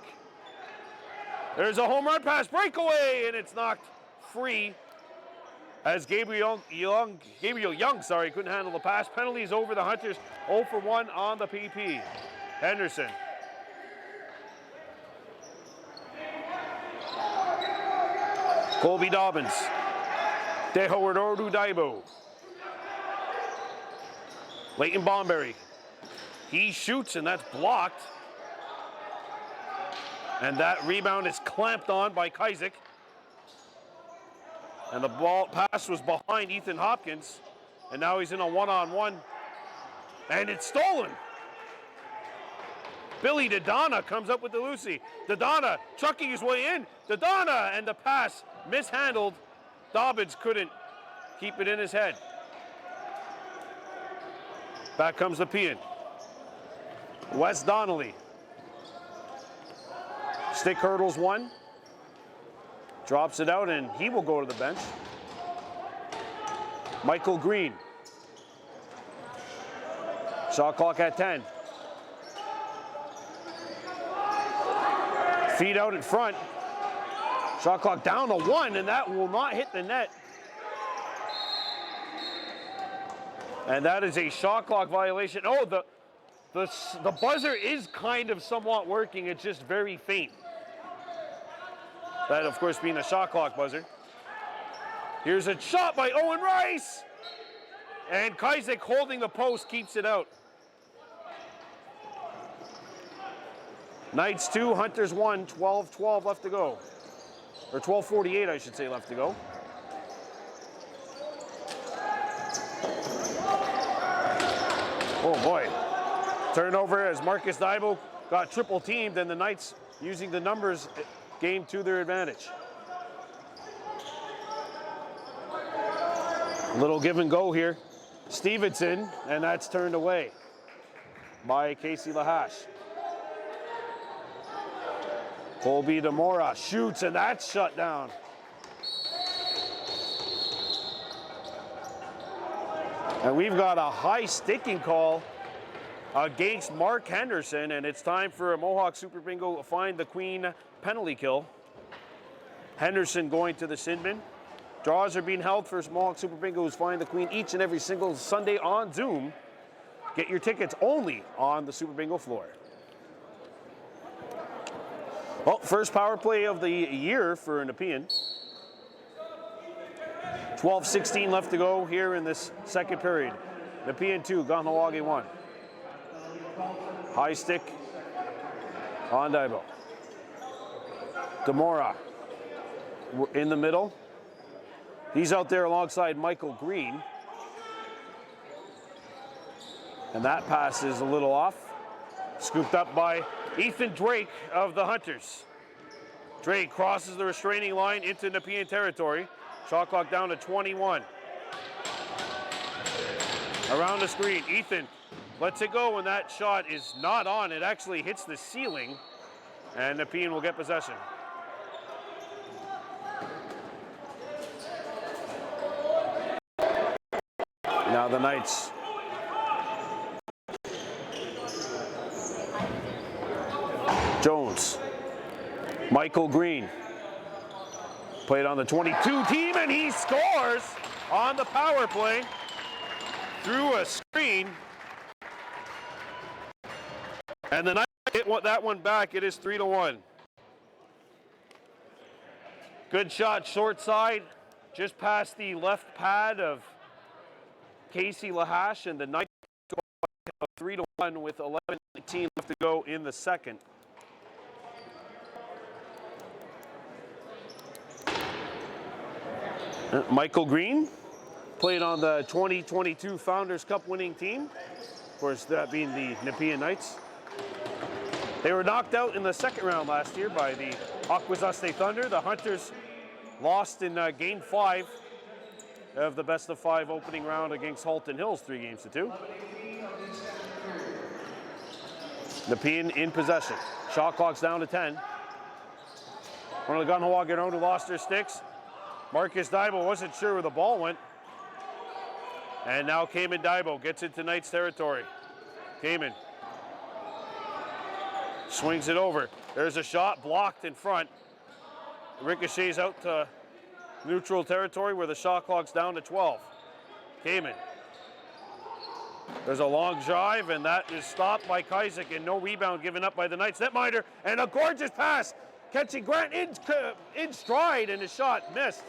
There's a home run pass, breakaway, and it's knocked free as Gabriel Young, couldn't handle the pass. Penalties over the Hunters, 0 for 1 on the PP. Henderson. Colby Dobbins. De Howard Ordu Daibo. Leighton Bomberry. He shoots, and that's blocked. And that rebound is clamped on by Kajzik. And the ball pass was behind Ethan Hopkins. And now he's in a one-on-one. And it's stolen. Billy Dodonna comes up with the Lucy. Dodonna trucking his way in. Dodonna, and the pass mishandled. Dobbins couldn't keep it in his head. Back comes Nepean. Wes Donnelly. Stick hurdles 1. Drops it out, and he will go to the bench. Michael Green. Shot clock at 10. Feed out in front. Shot clock down to 1, and that will not hit the net. And that is a shot clock violation. Oh, the buzzer is kind of somewhat working. It's just very faint. That, of course, being the shot clock buzzer. Here's a shot by Owen Rice. And Kajzik holding the post keeps it out. Knights 2, Hunters 1, 12-12 left to go. Or 12:48, I should say, left to go. Oh boy. Turnover as Marcus Daibo got triple teamed, and the Knights using the numbers game to their advantage. Little give and go here. Stevenson, and that's turned away by Casey Lahash. Colby DeMora shoots, and that's shut down. And we've got a high sticking call against Mark Henderson, and it's time for a Mohawk Super Bingo Find the Queen penalty kill. Henderson going to the sin bin. Draws are being held for Mohawk Super Bingos Find the Queen each and every single Sunday on Zoom. Get your tickets only on the Super Bingo floor. Well, first power play of the year for Nepean. 12:16 left to go here in this second period. Nepean 2, Kahnawake 1. High stick on Daibo. Demora in the middle. He's out there alongside Michael Green. And that pass is a little off. Scooped up by Ethan Drake of the Hunters. Drake crosses the restraining line into Nepean territory. Shot clock down to 21. Around the screen, Ethan lets it go, and that shot is not on. It actually hits the ceiling, and Nepean will get possession. Now the Knights. Jones. Michael Green. Played on the 22 team, and he scores on the power play through a screen. And the Knights hit that one back. It is 3-1. Good shot, short side, just past the left pad of Casey Lahash, and the Knights go 3-1 with 11:19 left to go in the second. Michael Green played on the 2022 Founders Cup winning team. Of course, that being the Nepean Knights. They were knocked out in the second round last year by the Akwesasne Thunder. The Hunters lost in Game 5 of the best-of-5 opening round against Halton Hills, 3-2. Nepean in possession. Shot clock's down to 10. One of the Kahnawake who lost their sticks. Marcus Daibo wasn't sure where the ball went. And now Cayman Daibo gets into Knights territory. Cayman swings it over. There's a shot blocked in front. Ricochets out to neutral territory where the shot clock's down to 12. Cayman. There's a long drive, and that is stopped by Kaisik, and no rebound given up by the Knights netminder, and a gorgeous pass catching Grant in stride, and his shot missed.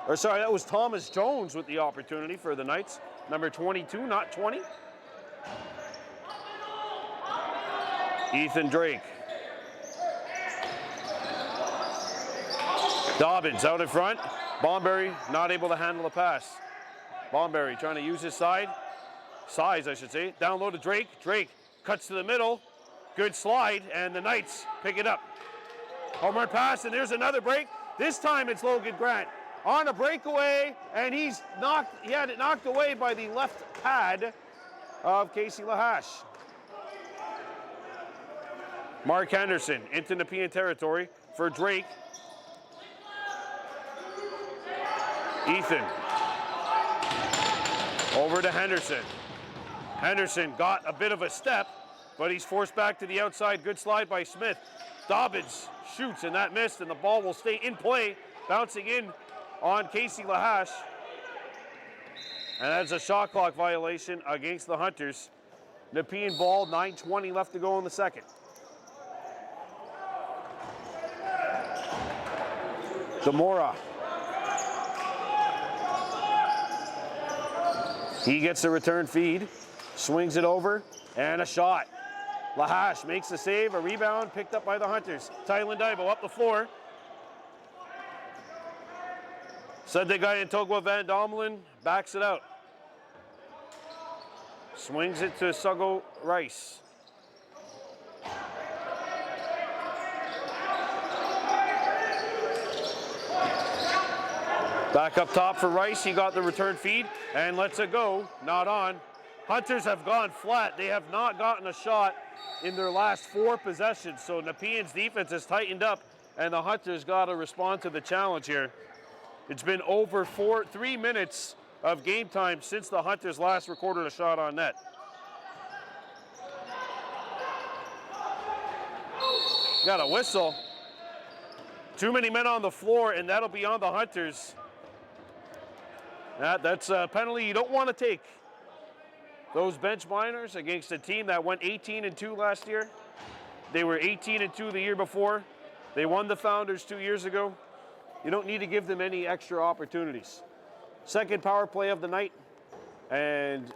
Or sorry, that was Thomas Jones with the opportunity for the Knights. Number 22, not 20. Ethan Drake. Dobbins out in front. Bomberry not able to handle the pass. Bomberry trying to use his size, I should say. Down low to Drake. Drake cuts to the middle. Good slide, and the Knights pick it up. Home run pass, and there's another break. This time it's Logan Grant on a breakaway, and he had it knocked away by the left pad of Casey Lahash. Mark Henderson into Nepean territory for Drake. Ethan over to Henderson. Henderson got a bit of a step, but he's forced back to the outside. Good slide by Smith. Dobbins shoots, and that missed, and the ball will stay in play, bouncing in on Casey Lahash. And that's a shot clock violation against the Hunters. Nepean ball, 9:20 left to go in the second. Demora. He gets the return feed, swings it over, and a shot. Lahash makes the save, a rebound picked up by the Hunters. Tylen Daibo up the floor. Sunday guy in Togwa Van Domelen backs it out. Swings it to Sugo Rice. Back up top for Rice, he got the return feed and lets it go, not on. Hunters have gone flat. They have not gotten a shot in their last 4 possessions, so Nepean's defense has tightened up, and the Hunters got to respond to the challenge here. It's been over 3 minutes of game time since the Hunters last recorded a shot on net. Got a whistle. Too many men on the floor, and that'll be on the Hunters. That's a penalty you don't want to take. Those bench minors against a team that went 18-2 last year. They were 18-2 the year before. They won the Founders 2 years ago. You don't need to give them any extra opportunities. Second power play of the night, and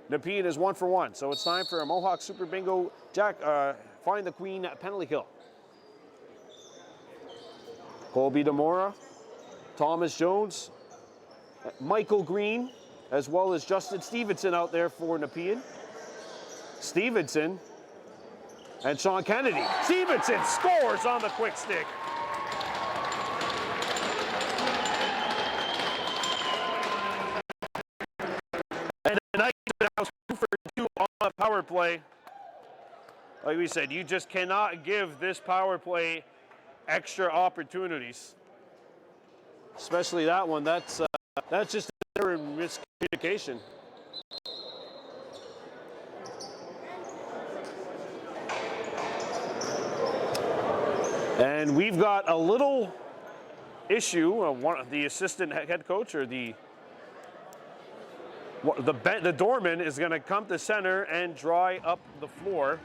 Nepean is 1 for 1. So it's time for a Mohawk Super Bingo Find the Queen penalty kill. Colby DeMora, Thomas Jones, Michael Green, as well as Justin Stevenson out there for Nepean. Stevenson and Sean Kennedy. Stevenson scores on the quick stick. And tonight, now 2 for 2 on the power play. Like we said, you just cannot give this power play extra opportunities. Especially that one. That's just a miscommunication. And we've got a little issue. The assistant head coach or the doorman is going to come to center and dry up the floor.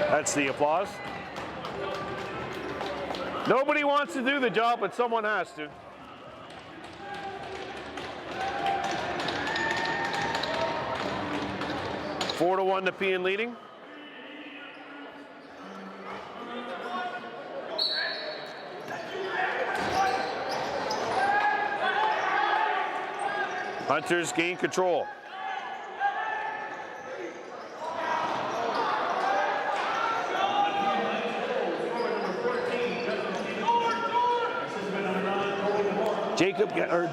That's the applause. Nobody wants to do the job, but someone has to. Four to 1 Nepean leading. Hunters gain control.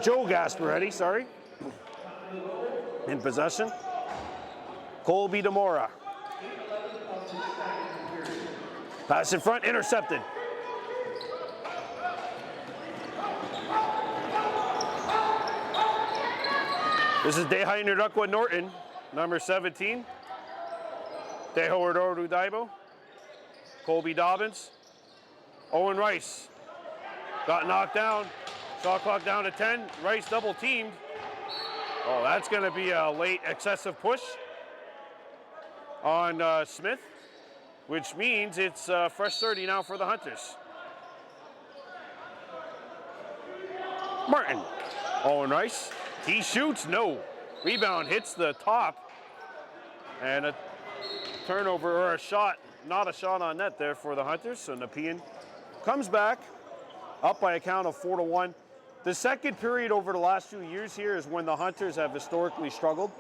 Joe Gasparetti, sorry, in possession. Colby DeMora. Pass in front, intercepted. This is Dehainer Duckwood Norton, number 17. Dehoward Daibo. Colby Dobbins. Owen Rice. Got knocked down. Shot clock down to 10. Rice double teamed. Oh, that's going to be a late excessive push on Smith, which means it's fresh 30 now for the Hunters. Martin. Owen Rice. He shoots. No. Rebound hits the top. And a turnover or a shot. Not a shot on net there for the Hunters. So Nepean comes back up by a count of 4 to 1. The second period over the last few years here is when the Hunters have historically struggled.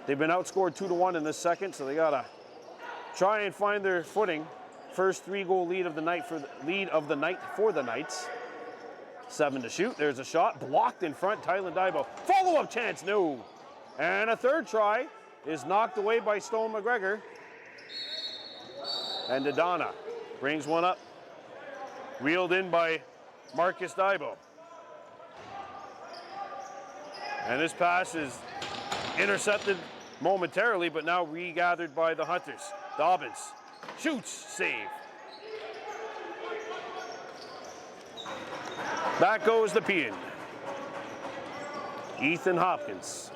They've been outscored 2 to 1 in this second, so they gotta try and find their footing. First 3-goal lead of the night for the Knights. 7 to shoot. There's a shot blocked in front. Tylen Daibo. Follow-up chance, no. And a third try is knocked away by Stone McGregor. And Dodonna brings one up. Reeled in by Marcus Daibo. And this pass is intercepted momentarily, but now regathered by the Hunters. Dobbins shoots, save. Back goes Nepean. Ethan Hopkins.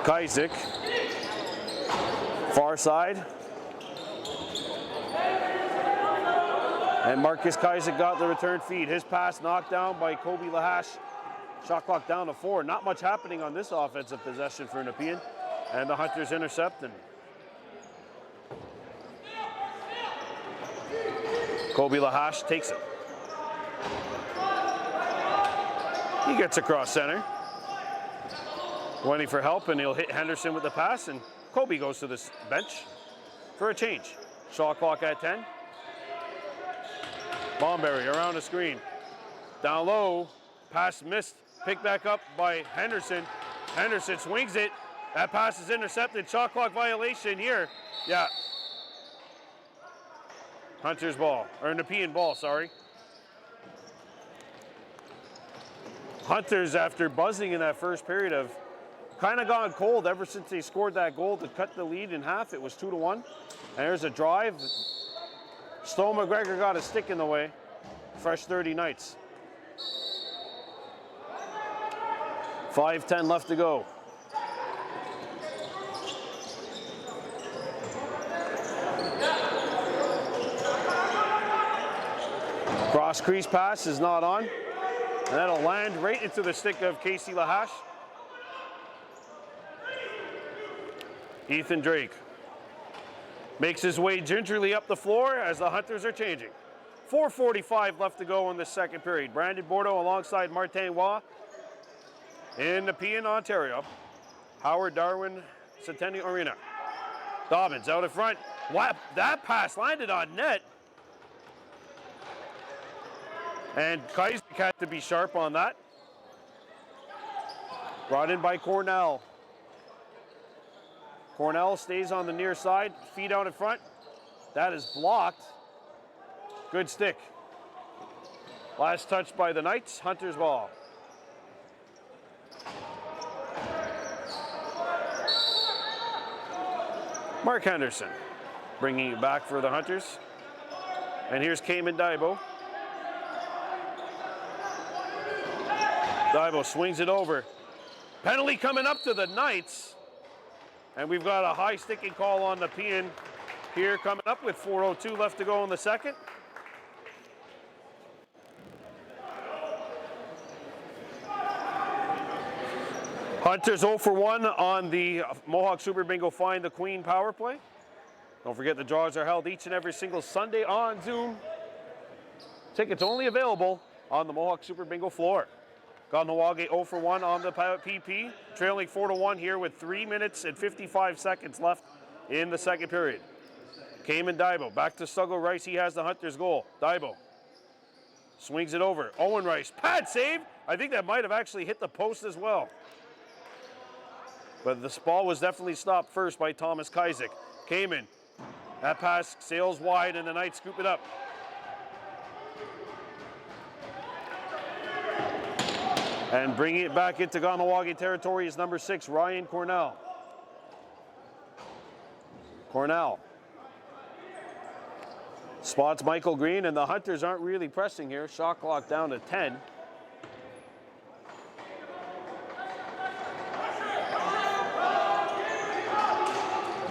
Kaisik. Far side. And Marcus Kaisik got the return feed. His pass knocked down by Kobe Lahash. Shot clock down to 4. Not much happening on this offensive possession for Nepean. And the Hunters intercept. And Kobe Lahash takes it. He gets across center. Waiting for help, and he'll hit Henderson with the pass. And Kobe goes to this bench for a change. Shot clock at 10. Bomberry around the screen. Down low, pass missed. Picked back up by Henderson. Henderson swings it. That pass is intercepted. Shot clock violation here. Yeah. Hunter's ball, or Nepean ball, sorry. Hunters, after buzzing in that first period, have kind of gone cold ever since they scored that goal to cut the lead in half. It was 2-1. And there's a drive. Stowe McGregor got a stick in the way. Fresh 30 Knights. 5:10 left to go. Cross crease pass is not on. And that'll land right into the stick of Casey Lahash. Ethan Drake makes his way gingerly up the floor as the Hunters are changing. 4:45 left to go in the second period. Brandon Bordeaux alongside Martin Waugh in Nepean, Ontario. Howard Darwin, Centennial Arena. Dobbins out in front. Wow, that pass landed on net. And Kaisik had to be sharp on that. Brought in by Cornell. Cornell stays on the near side, feet out in front. That is blocked. Good stick. Last touch by the Knights, Hunters ball. Mark Henderson bringing it back for the Hunters. And here's Cayman Daibo. Daibo swings it over. Penalty coming up to the Knights. And we've got a high sticking call on Nepean here coming up with 4:02 left to go in the second. Hunters 0 for 1 on the Mohawk Super Bingo Find the Queen power play. Don't forget the draws are held each and every single Sunday on Zoom. Tickets only available on the Mohawk Super Bingo floor. Kahnawake 0 for 1 on the PP, trailing 4-1 here with 3 minutes and 55 seconds left in the second period. Cayman Daibo back to Suggo Rice. He has the Hunters goal. Daibo swings it over. Owen Rice, pad save. I think that might have actually hit the post as well. But this ball was definitely stopped first by Thomas Kaisik. Cayman, that pass sails wide and the Knights scoop it up. And bringing it back into Kahnawake territory is number 6, Ryan Cornell. Cornell spots Michael Green, and the Hunters aren't really pressing here. Shot clock down to 10.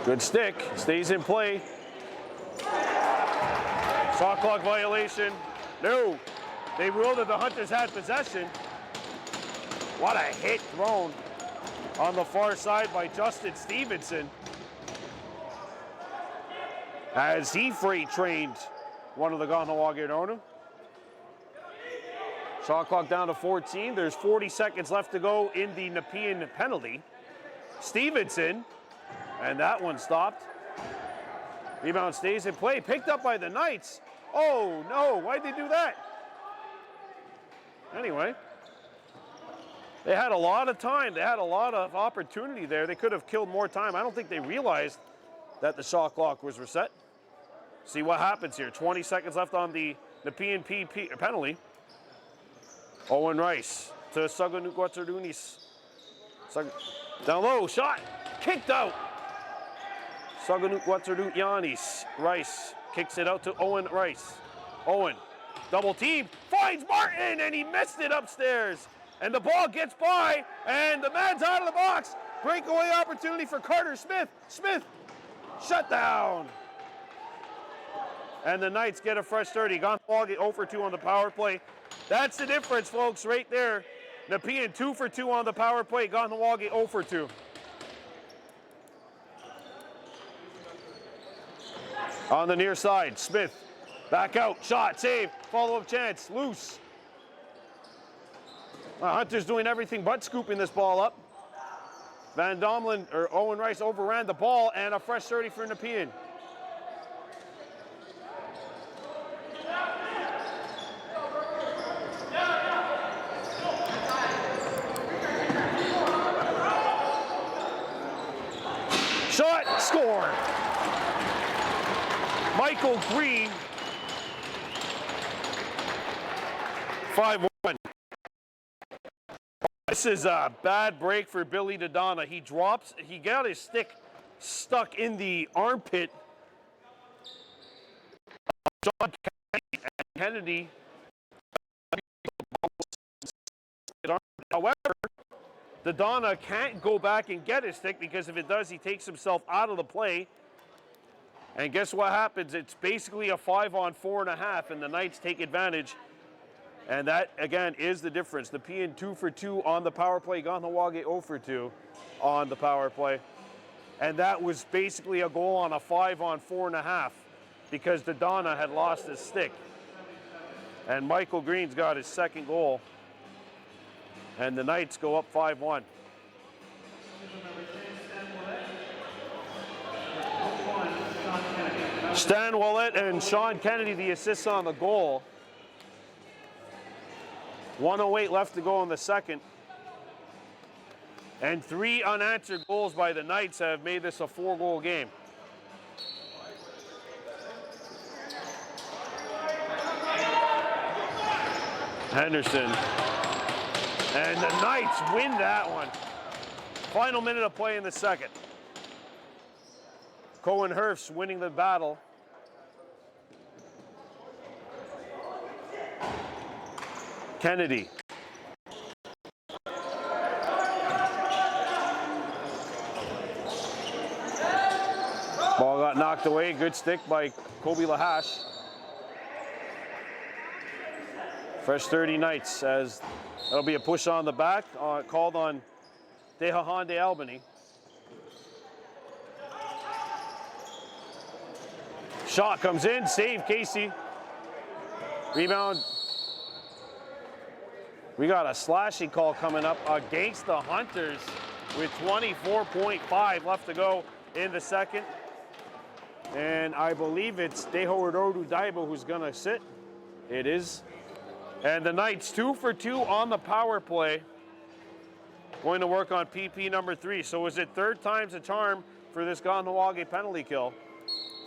Good stick, stays in play. Shot clock violation. No, they ruled that the Hunters had possession. What a hit thrown on the far side by Justin Stevenson as he freight trained one of the Kahnawake owner. Shot clock down to 14. There's 40 seconds left to go in the Nepean penalty. Stevenson, and that one stopped. Rebound stays in play, picked up by the Knights. Oh no, why'd they do that? Anyway. They had a lot of time. They had a lot of opportunity there. They could have killed more time. I don't think they realized that the shot clock was reset. See what happens here. 20 seconds left on the Nepean PP penalty. Owen Rice to Saganuk Watsarunis. Down low, shot, kicked out. Saganuk Watsarut Yanis. Rice kicks it out to Owen Rice. Owen, double team, finds Martin, and he missed it upstairs. And the ball gets by, and the man's out of the box. Breakaway opportunity for Carter Smith. Smith, shut down. And the Knights get a fresh 30. Kahnawake 0 for 2 on the power play. That's the difference, folks, right there. Nepean 2 for 2 on the power play. Kahnawake 0 for 2. On the near side, Smith, back out, shot, save, follow-up chance, loose. Hunters doing everything but scooping this ball up. Van Domelen, or Owen Rice overran the ball, and a fresh 30 for Nepean. Shot, score. Michael Green, 5-1. This is a bad break for Billy Dodonna. He drops, he got his stick stuck in the armpit of Sean Kennedy. However, Dodonna can't go back and get his stick because if it does, he takes himself out of the play. And guess what happens? It's basically a 5-on-4.5, and the Knights take advantage. And that, again, is the difference. Nepean 2 for 2 on the power play. Kahnawake 0 for 2 on the power play. And that was basically a goal on a 5-on-4.5 because Dodonna had lost his stick. And Michael Green's got his second goal. And the Knights go up 5-1. Stan Ouellet and Sean Kennedy, the assists on the goal. 1:08 left to go in the second. And 3 unanswered goals by the Knights have made this a 4-goal game. Henderson. And the Knights win that one. Final minute of play in the second. Cohen Hurfs winning the battle. Kennedy. Ball got knocked away. Good stick by Kobe Lahash. Fresh 30 Knights as that'll be a push on the back called on Dehahande Albany. Shot comes in, save Casey. Rebound. We got a slashing call coming up against the Hunters with 24.5 left to go in the second. And I believe it's Dehoadodu Daibo who's gonna sit. It is. And the Knights 2 for 2 on the power play. Going to work on PP number 3. So is it third time's a charm for this Kahnawake penalty kill?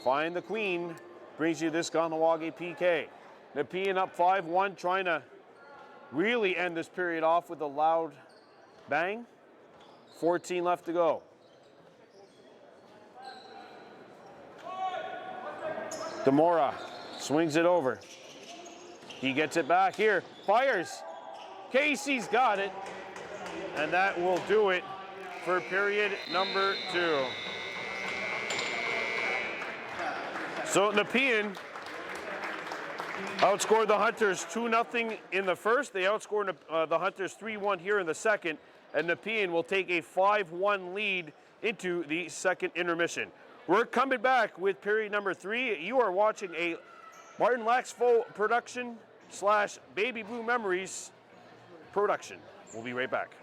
Find the Queen brings you this Kahnawake PK. Nepean up 5-1, trying to really end this period off with a loud bang. 14 left to go. Demora swings it over. He gets it back here, fires. Casey's got it. And that will do it for period number 2. So Nepean outscored the Hunters 2-0 in the first. They outscored the Hunters 3-1 here in the second. And Nepean will take a 5-1 lead into the second intermission. We're coming back with period number 3. You are watching a Martin Laxvo production / Baby Blue Memories production. We'll be right back.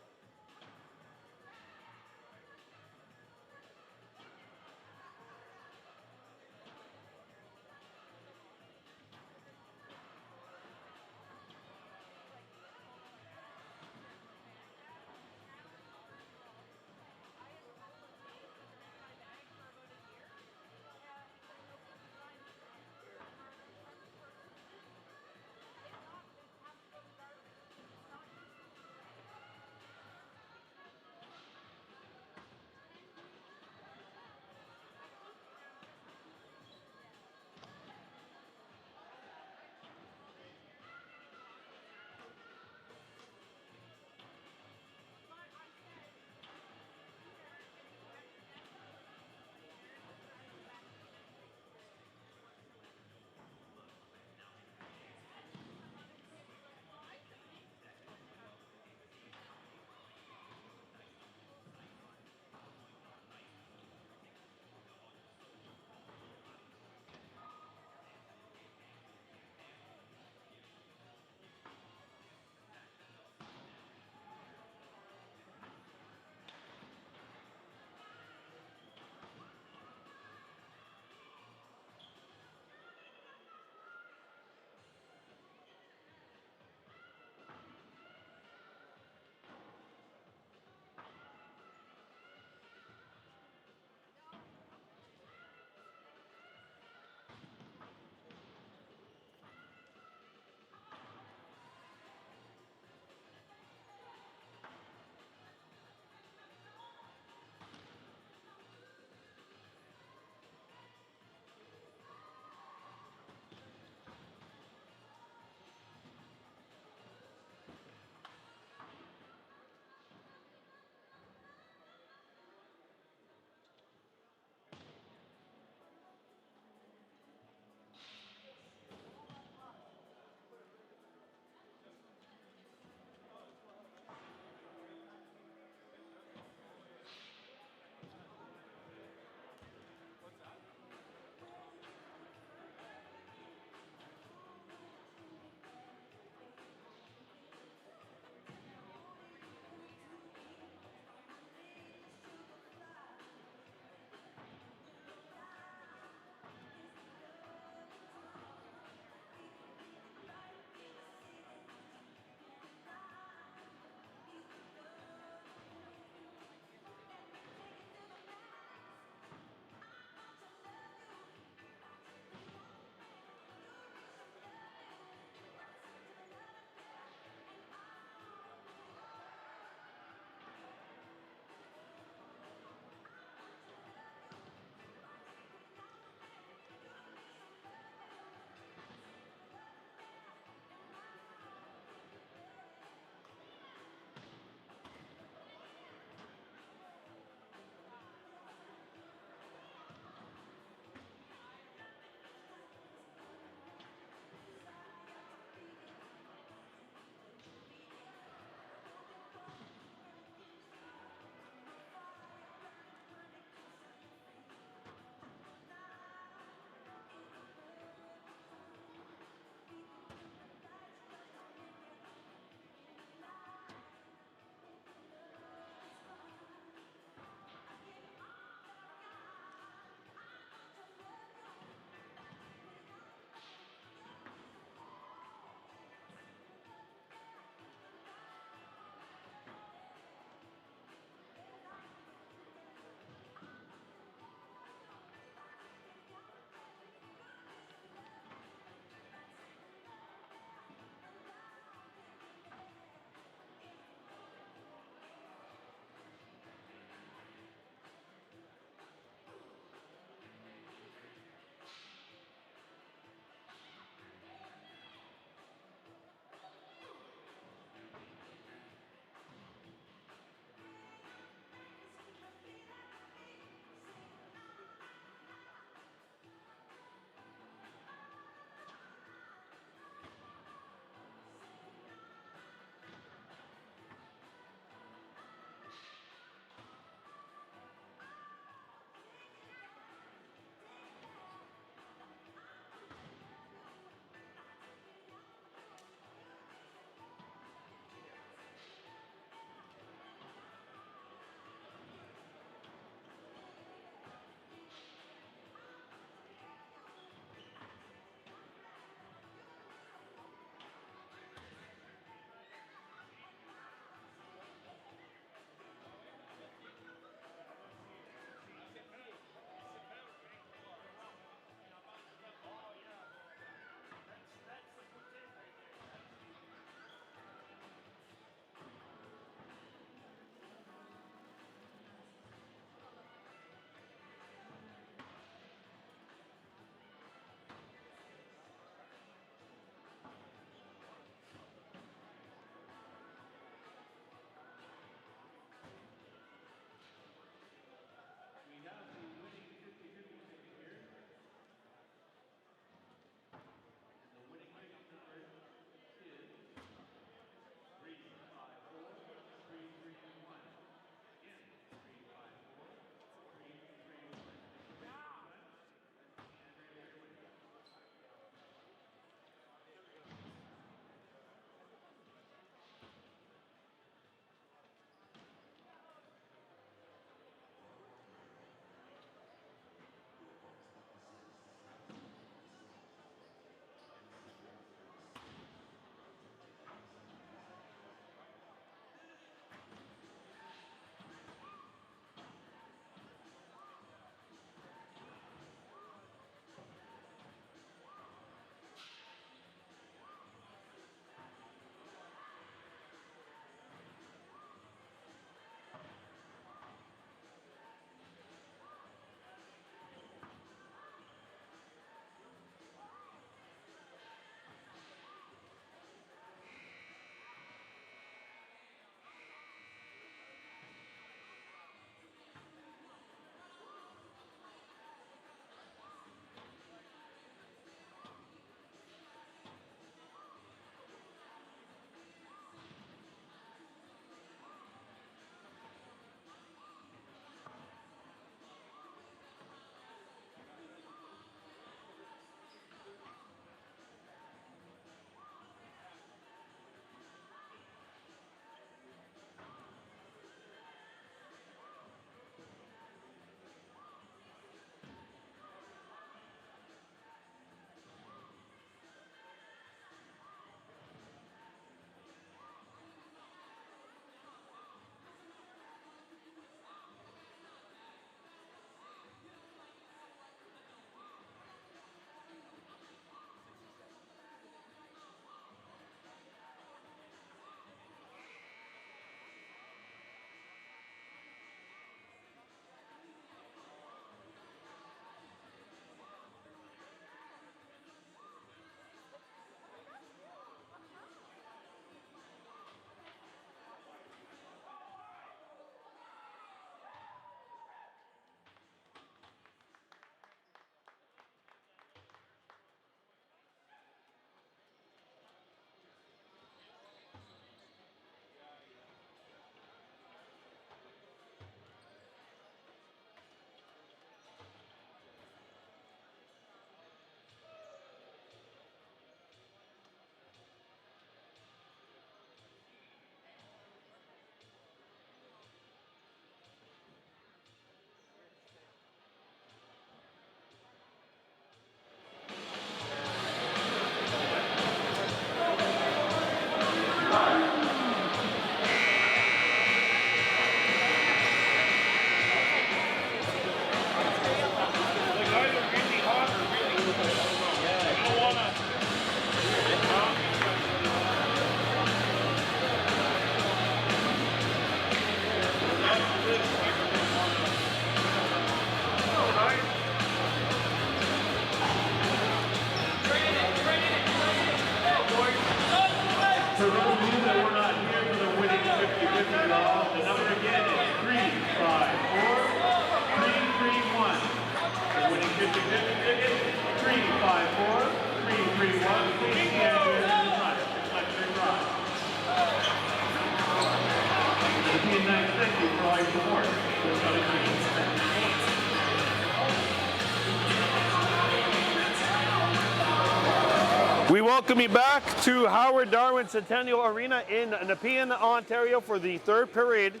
We welcome you back to Howard Darwin Centennial Arena in Nepean, Ontario for the third period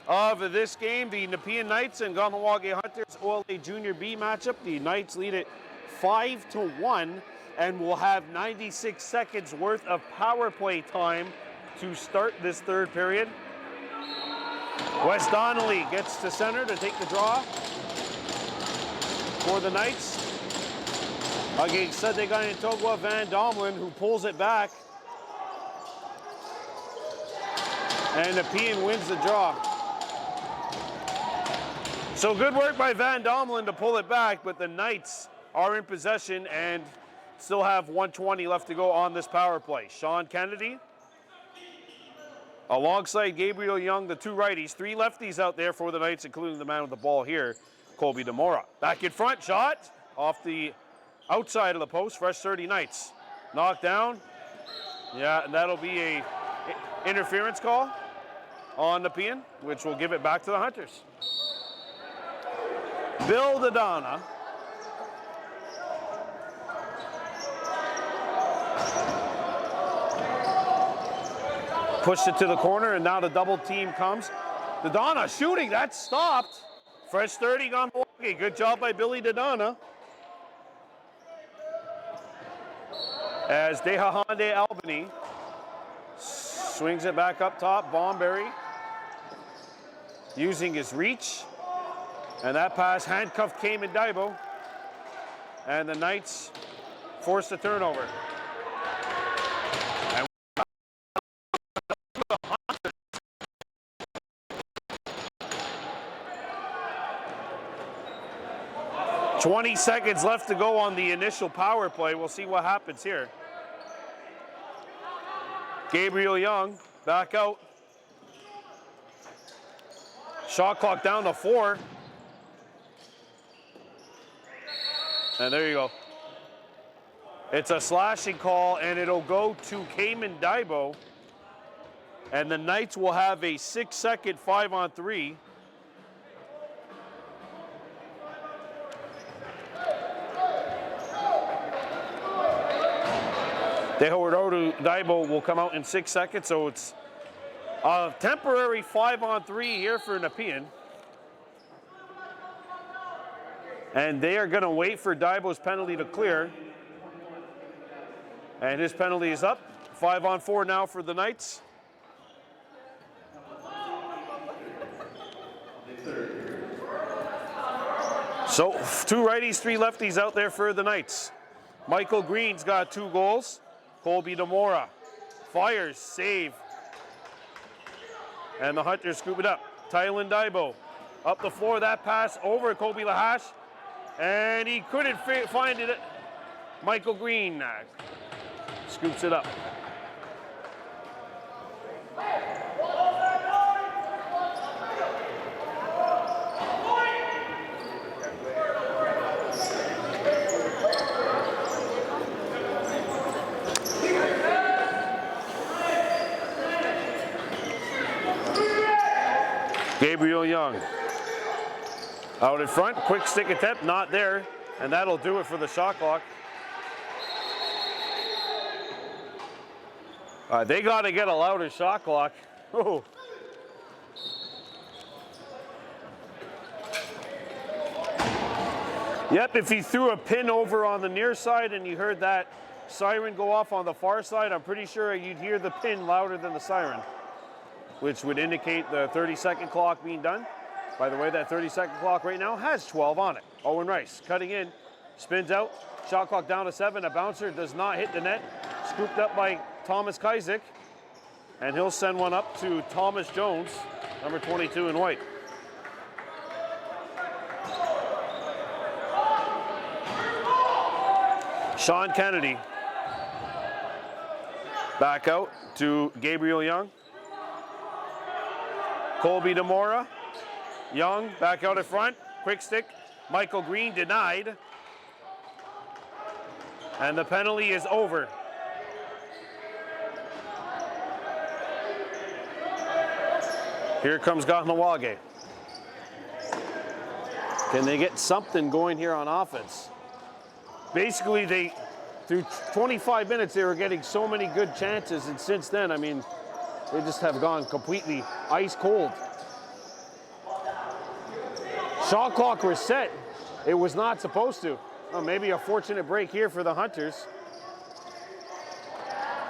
of this game. The Nepean Knights and Kahnawake Hunters OLA Junior B matchup. The Knights lead it 5-1 and will have 96 seconds worth of power play time to start this third period. Wes Donnelly gets to center to take the draw for the Knights against Sadegan Togwa Van Domlin, who pulls it back. And Nepean wins the draw. So good work by Van Domlin to pull it back, but the Knights are in possession and still have 1:20 left to go on this power play. Sean Kennedy alongside Gabriel Young, the two righties. Three lefties out there for the Knights, including the man with the ball here, Colby Demora. Back in front, shot off the outside of the post, fresh 30 Knights. Knocked down. Yeah, and that'll be a interference call on Nepean, which will give it back to the Hunters. Bill Dodonna pushed it to the corner, and now the double team comes. Dodonna shooting, that's stopped. Fresh 30 gone. Good job by Billy Dodonna. As Dehahande Albany swings it back up top, Bomberry using his reach. And that pass handcuffed Cayman Daibo. And the Knights forced a turnover. And 20 seconds left to go on the initial power play. We'll see what happens here. Gabriel Young back out. Shot clock down to 4. And there you go. It's a slashing call, and it'll go to Cayman Daibo. And the Knights will have a 6-second 5-on-3. Dehoradoru Daibo will come out in 6 seconds, so it's a temporary 5-on-3 here for Nepean. And they are going to wait for Daibo's penalty to clear. And his penalty is up. 5-on-4 now for the Knights. So 2 righties, 3 lefties out there for the Knights. Michael Green's got 2 goals. Colby Demora fires, save. And the Hunters scoop it up. Tylen Daibo up the floor, that pass over Kobe Lahash. And he couldn't find it. Michael Green scoops it up. Gabriel Young out in front, quick stick attempt, not there, and that'll do it for the shot clock. They got to get a louder shot clock. Oh. Yep, if he threw a pin over on the near side and you heard that siren go off on the far side, I'm pretty sure you'd hear the pin louder than the siren, which would indicate the 30-second clock being done. By the way, that 30-second clock right now has 12 on it. Owen Rice cutting in, spins out, shot clock down to 7. A bouncer does not hit the net. Scooped up by Thomas Kaisick, and he'll send one up to Thomas Jones, number 22 in white. Sean Kennedy back out to Gabriel Young. Colby Demora. Young back out in front. Quick stick. Michael Green denied. And the penalty is over. Here comes Kahnawake. Can they get something going here on offense? Basically, through 25 minutes, they were getting so many good chances, and since then, I mean, they just have gone completely ice cold. Shot clock was set. It was not supposed to. Well, maybe a fortunate break here for the Hunters.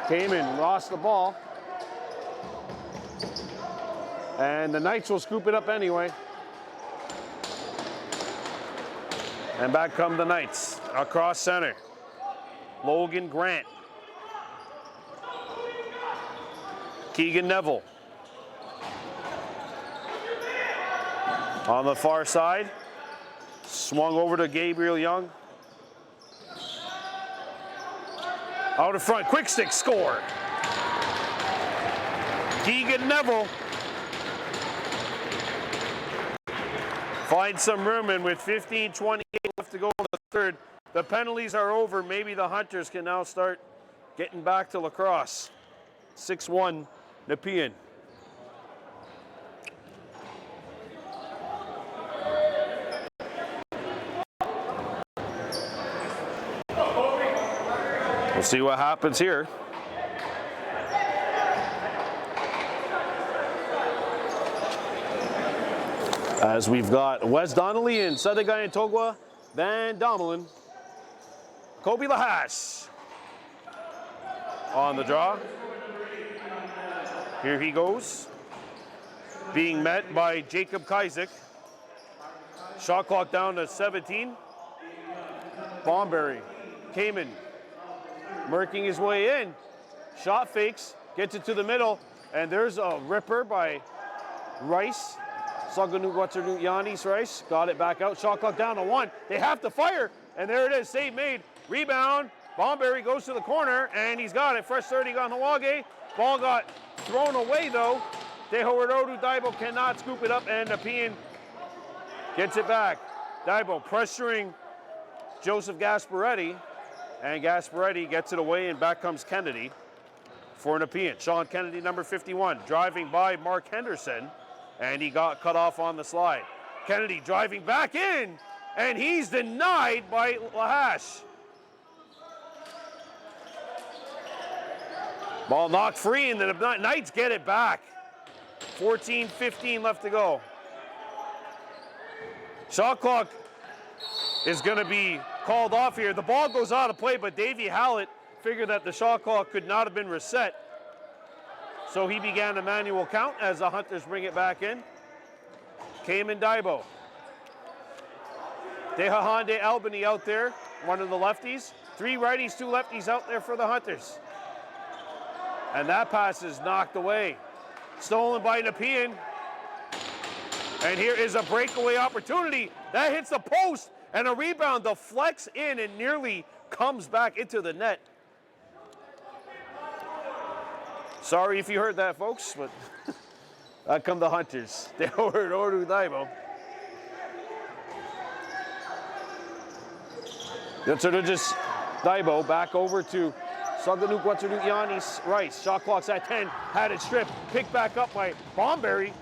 Came in, lost the ball. And the Knights will scoop it up anyway. And back come the Knights, across center. Logan Grant. Keegan Neville. On the far side, swung over to Gabriel Young. Out in front, quick stick score. Keegan Neville finds some room, and with 15-28 left to go in the third, the penalties are over. Maybe the Hunters can now start getting back to lacrosse. 6-1, Nepean. We'll see what happens here. As we've got Wes Donnelly and Sadagai and Togwa Van Domelin. Kobe Lahash on the draw. Here he goes. Being met by Jacob Kaisik. Shot clock down to 17. Bomberry came in. Murking his way in. Shot fakes, gets it to the middle, and there's a ripper by Rice. Saganuk Yanis Rice got it back out. Shot clock down to 1. They have to fire, and there it is. Save made. Rebound. Bomberry goes to the corner, and he's got it. Fresh 30 Kahnawake. Ball got thrown away, though. Tehoerodu Daibo cannot scoop it up, and Nepean gets it back. Daibo pressuring Joseph Gasparetti, and Gasparetti gets it away, and back comes Kennedy for Nepean. Sean Kennedy, number 51, driving by Mark Henderson, and he got cut off on the slide. Kennedy driving back in, and he's denied by Lahash. Ball knocked free, and the Knights get it back. 14-15 left to go. Shot clock is going to be called off here. The ball goes out of play, but Davey Hallett figured that the shot clock could not have been reset. So he began a manual count as the Hunters bring it back in. Cayman Daibo. Dehahande Albany out there, one of the lefties. 3 righties, 2 lefties out there for the Hunters. And that pass is knocked away. Stolen by Nepean. And here is a breakaway opportunity. That hits the post, and a rebound deflects in and nearly comes back into the net. Sorry if you heard that, folks, but out come the Hunters. They heard Ordu Daibo. Just Daibo back over to Saganuk Yanis Rice. Shot clock's at 10. Had it stripped. Picked back up by Bomberry.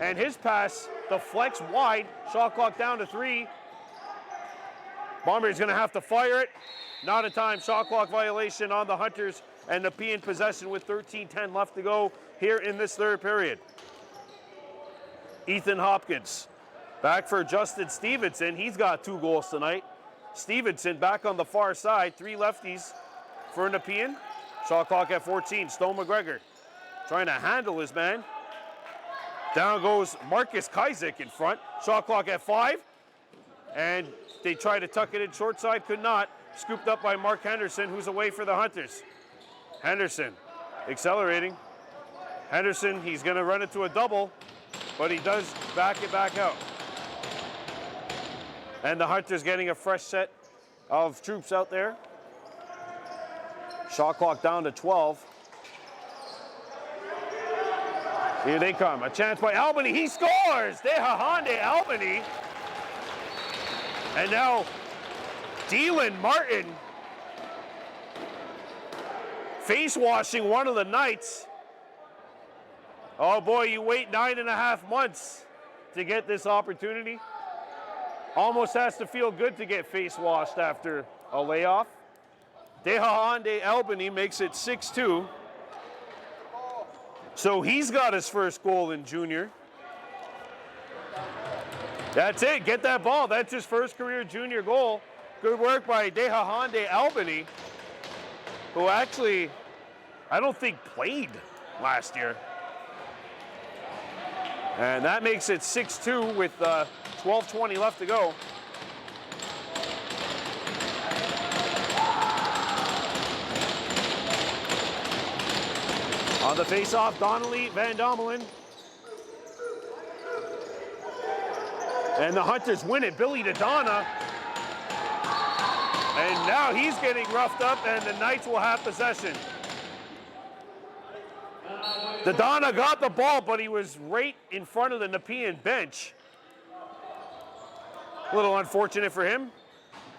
And his pass deflects wide. Shot clock down to 3. Bomberry's going to have to fire it. Not in time. Shot clock violation on the Hunters. And Nepean possession with 13-10 left to go here in this third period. Ethan Hopkins back for Justin Stevenson. He's got 2 goals tonight. Stevenson back on the far side. 3 lefties for Nepean. Shot clock at 14. Stone McGregor trying to handle his man. Down goes Marcus Kaisik in front. Shot clock at 5. And they try to tuck it in short side. Could not. Scooped up by Mark Henderson, who's away for the Hunters. Henderson accelerating. Henderson, he's going to run it to a double, but he does back it back out. And the Hunters getting a fresh set of troops out there. Shot clock down to 12. Here they come. A chance by Albany. He scores! Dehahande Albany. And now Dylan Martin face washing one of the Knights. Oh boy, you wait 9.5 months to get this opportunity. Almost has to feel good to get face washed after a layoff. Dehahande Albany makes it 6-2. So he's got his first goal in junior. That's it, get that ball. That's his first career junior goal. Good work by Dehahande Albany, who actually, I don't think played last year. And that makes it 6-2 with 12:20 left to go. On the face-off, Donnelly Van Dommelen. And the Hunters win it. Billy Dodonna. And now he's getting roughed up, and the Knights will have possession. Dodonna got the ball, but he was right in front of the Nepean bench. A little unfortunate for him.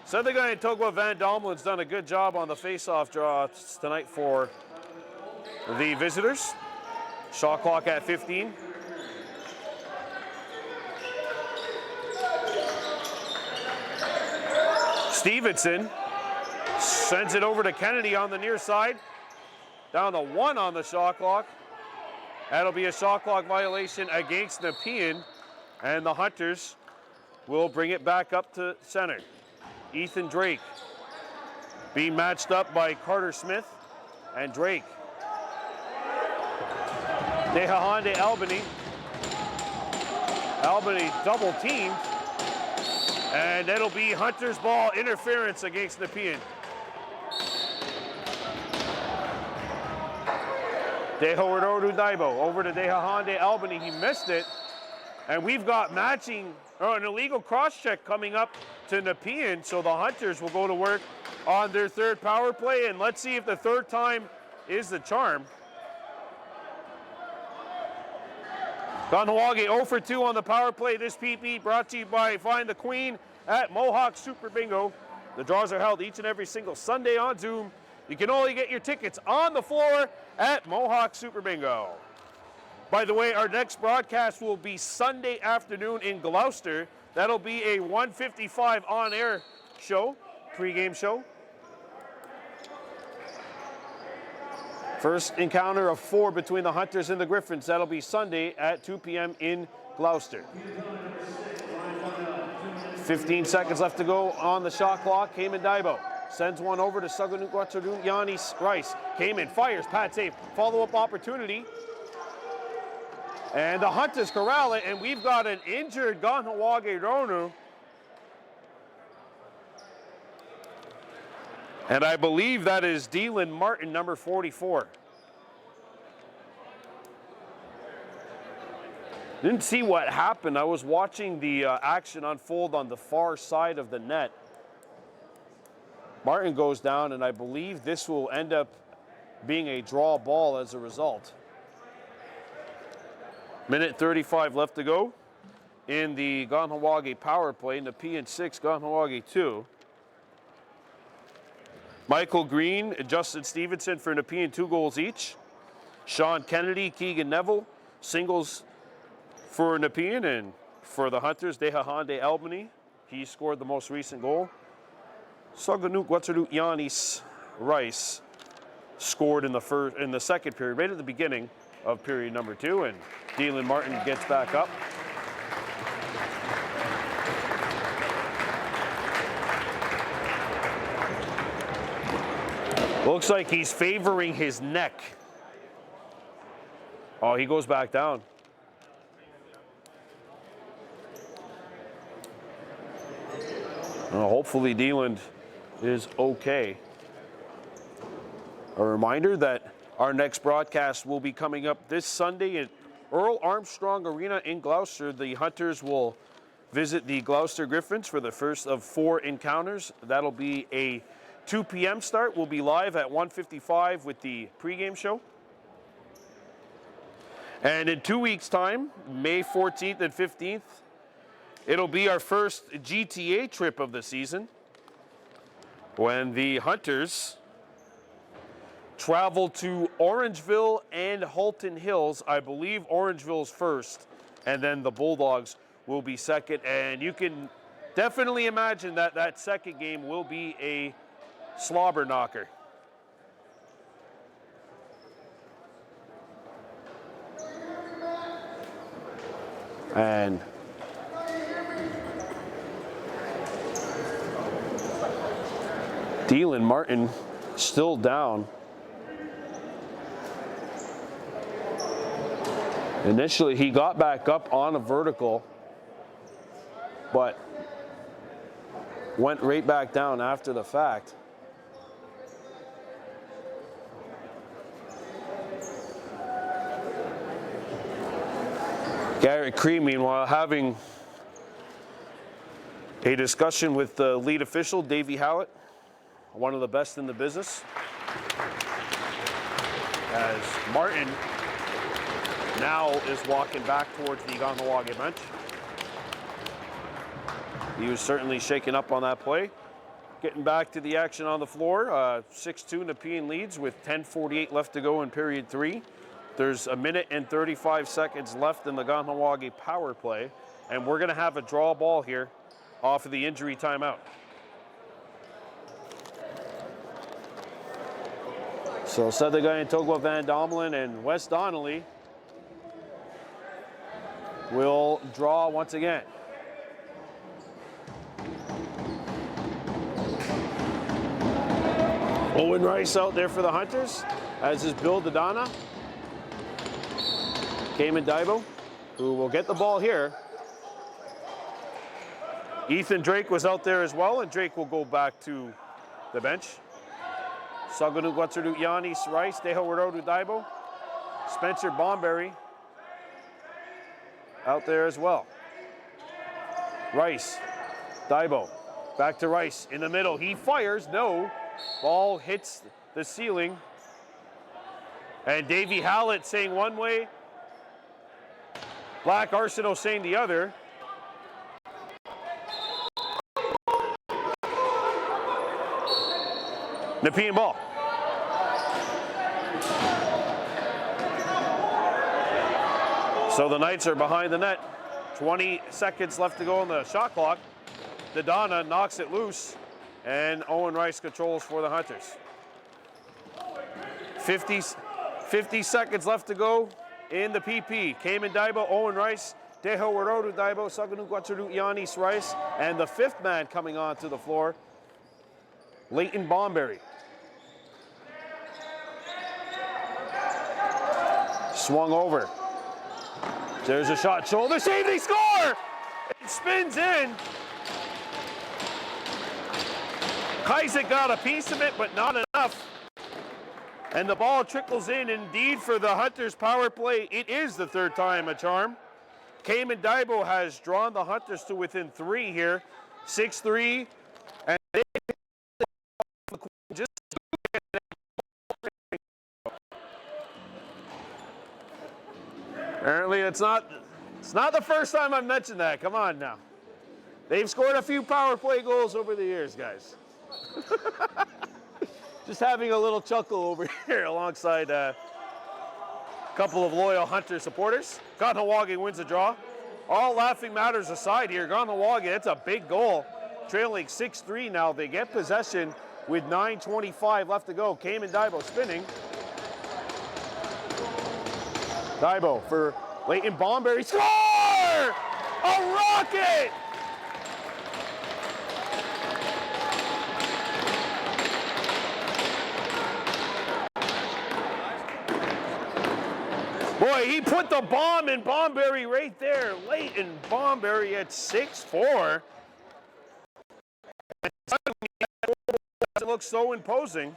So the guy in Togwa Van Dommelen's done a good job on the face-off draw tonight for the visitors. Shot clock at 15. Stevenson sends it over to Kennedy on the near side. Down to 1 on the shot clock. That'll be a shot clock violation against Nepean, and the Hunters will bring it back up to center. Ethan Drake being matched up by Carter Smith and Drake. Dehahande Albany. Albany double teamed. And it'll be Hunter's ball, interference against Nepean. Dehoerodu Daibo over to Dehahande Albany. He missed it. And we've got matching, an illegal cross-check coming up to Nepean, so the Hunters will go to work on their third power play, and let's see if the third time is the charm. Kahnawake 0 for 2 on the power play. This PP brought to you by Find the Queen at Mohawk Super Bingo. The draws are held each and every single Sunday on Zoom. You can only get your tickets on the floor at Mohawk Super Bingo. By the way, our next broadcast will be Sunday afternoon in Gloucester. That'll be a 1:55 on-air show, pregame show. First encounter of 4 between the Hunters and the Griffins. That'll be Sunday at 2 p.m. in Gloucester. 15 seconds left to go on the shot clock. Cayman Daibo sends one over to Saganuk Yanis Rice. Cayman fires, pad save, follow-up opportunity. And the Hunters corral it, and we've got an injured Kahnawake Ronu. And I believe that is Dylan Martin, number 44. Didn't see what happened. I was watching the action unfold on the far side of the net. Martin goes down, and I believe this will end up being a draw ball as a result. Minute 35 left to go in the Kahnawake power play. Nepean 6, Kahnawake 2. Michael Green, Justin Stevenson for Nepean, 2 goals each. Sean Kennedy, Keegan Neville, singles for Nepean, and for the Hunters, Dehahande Albany. He scored the most recent goal. Saganuk Yanis Rice scored in the second period, right at the beginning of period number 2, and Dylan Martin gets back up. Looks like he's favoring his neck. Oh, he goes back down. Hopefully Dylan is okay. A reminder that our next broadcast will be coming up this Sunday at Earl Armstrong Arena in Gloucester. The Hunters will visit the Gloucester Griffins for the first of 4 encounters. That'll be a 2 p.m. start. We'll be live at 1:55 with the pregame show. And in 2 weeks' time, May 14th and 15th, it'll be our first GTA trip of the season when the Hunters travel to Orangeville and Halton Hills. I believe Orangeville's first, and then the Bulldogs will be second. And you can definitely imagine that that second game will be a slobber knocker. And Dylan Martin still down. Initially, he got back up on a vertical, but went right back down after the fact. Garrett Cree, meanwhile, having a discussion with the lead official, Davey Hallett, one of the best in the business, as Martin now is walking back towards the Kahnawake bench. He was certainly shaken up on that play. Getting back to the action on the floor, 6-2 Nepean leads with 10:48 left to go in period 3. There's a minute and 35 seconds left in the Kahnawake power play, and we're gonna have a draw ball here off of the injury timeout. So Sedagay and Togwa Van Domelen and Wes Donnelly will draw once again. Owen Rice out there for the Hunters, as is Bill Dodonna. Cayman Daibo, who will get the ball here. Ethan Drake was out there as well, and Drake will go back to the bench. Saganu Guatsudu Yanis Rice, Deho Warodu Daibo. Spencer Bomberry out there as well. Rice, Daibo, back to Rice in the middle. He fires, no. Ball hits the ceiling. And Davey Hallett saying one way, Black Arsenault saying the other. Nepean ball. So the Knights are behind the net. 20 seconds left to go on the shot clock. Dodonna knocks it loose, and Owen Rice controls for the Hunters. 50 seconds left to go in the PP. Cayman Daibo, Owen Rice, Deho Warodu Daibo, Saganu Guatsudu Yanis Rice, and the fifth man coming onto the floor, Leighton Bomberry. Swung over. There's a shot, shoulder save, they score! It spins in. Kaisik got a piece of it, but not enough. And the ball trickles in. Indeed, for the Hunters power play, it is the third time a charm. Cayman Daibo has drawn the Hunters to within 3 here, 6-3, and they just apparently it's not the first time I've mentioned that. Come on now. They've scored a few power play goals over the years, guys. Just having a little chuckle over here alongside a couple of loyal Hunter supporters. Kahnawake wins the draw. All laughing matters aside here, Kahnawake, that's a big goal. Trailing 6-3 now. They get possession with 9:25 left to go. Cayman Daibo spinning. Daibo for Leighton Bomberry. Score! A rocket! Boy, he put the bomb in Bomberry right there. Leighton Bomberry at 6'4". It looks so imposing.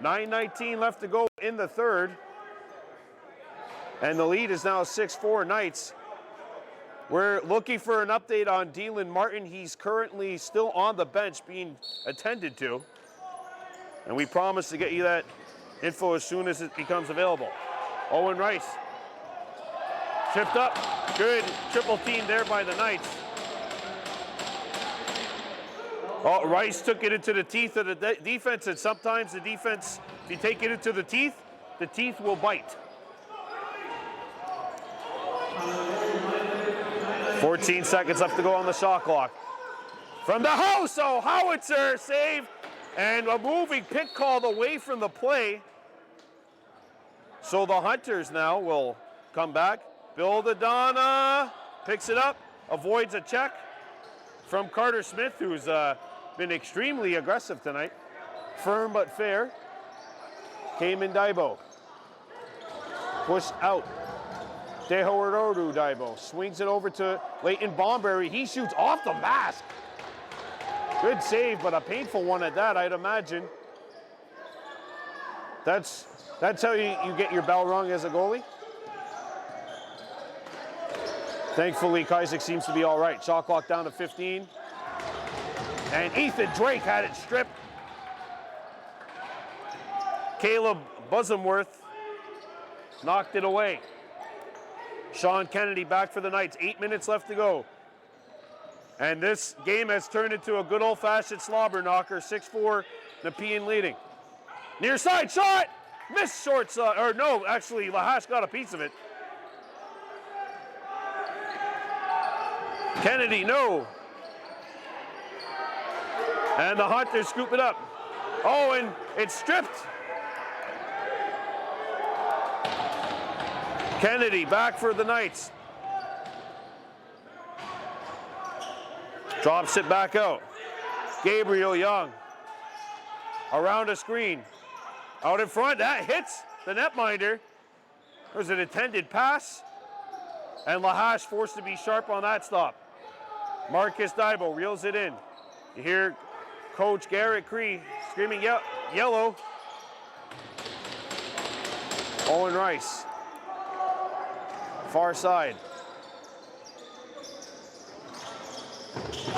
9:19 left to go in the third. And the lead is now 6-4 Knights. We're looking for an update on Dylan Martin. He's currently still on the bench being attended to. And we promise to get you that info as soon as it becomes available. Owen Rice. Tripped up. Good triple team there by the Knights. Oh, Rice took it into the teeth of the defense, and sometimes the defense, if you take it into the teeth will bite. 14 seconds left to go on the shot clock. From the house, oh, howitzer save, and a moving pick called away from the play. So the Hunters now will come back. Bill Dadana picks it up, avoids a check from Carter Smith, who's been extremely aggressive tonight. Firm but fair. Cayman Daibo. Pushed out. Tehorodu Daibo swings it over to Leighton Bomberry. He shoots off the mask. Good save, but a painful one at that, I'd imagine. That's how you get your bell rung as a goalie. Thankfully, Kaisik seems to be all right. Shot clock down to 15. And Ethan Drake had it stripped. Caleb Bosomworth knocked it away. Sean Kennedy back for the Knights. 8 minutes left to go. And this game has turned into a good old-fashioned slobber knocker. 6-4, Nepean leading. Near side shot! Missed short side, or no, actually, Lahash got a piece of it. Kennedy, no. And the Hunters scoop it up. Oh, and it's stripped. Kennedy back for the Knights. Drops it back out. Gabriel Young around a screen. Out in front, that hits the netminder. There's an intended pass. And Lahash forced to be sharp on that stop. Marcus Daibo reels it in. You hear Coach Garrett Cree screaming yellow. Owen Rice. Far side.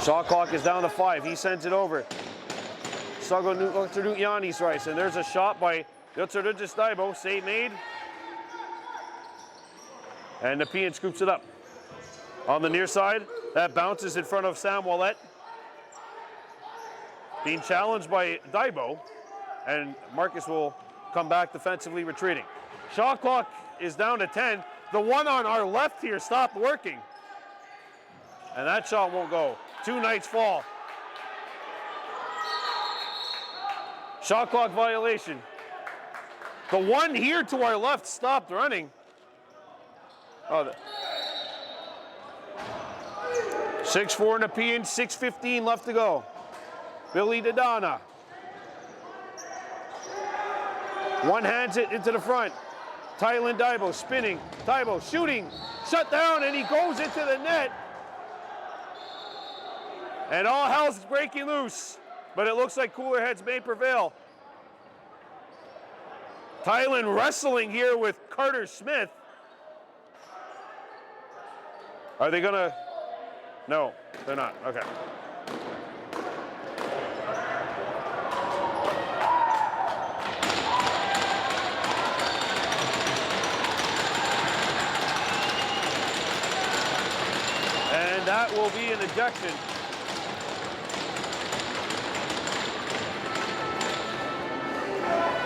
Shot clock is down to 5. He sends it over. Sago Yanis Rice. And there's a shot by Yotsarudjis Daibo. Save made. And Nepean scoops it up. On the near side, that bounces in front of Sam Wallet. Being challenged by Daibo. And Marcus will come back defensively retreating. Shot clock is down to 10. The one on our left here stopped working. And that shot won't go. 2 Knights fall. Shot clock violation. The one here to our left stopped running. Oh, 6-4 Nepean, 6:15 left to go. Billy Dadana. One hands it into the front. Tylen Daibo spinning. Daibo shooting. Shut down, and he goes into the net. And all hell's breaking loose. But it looks like cooler heads may prevail. Tylen wrestling here with Carter Smith. Are they gonna? No, they're not. Okay. And that will be an ejection.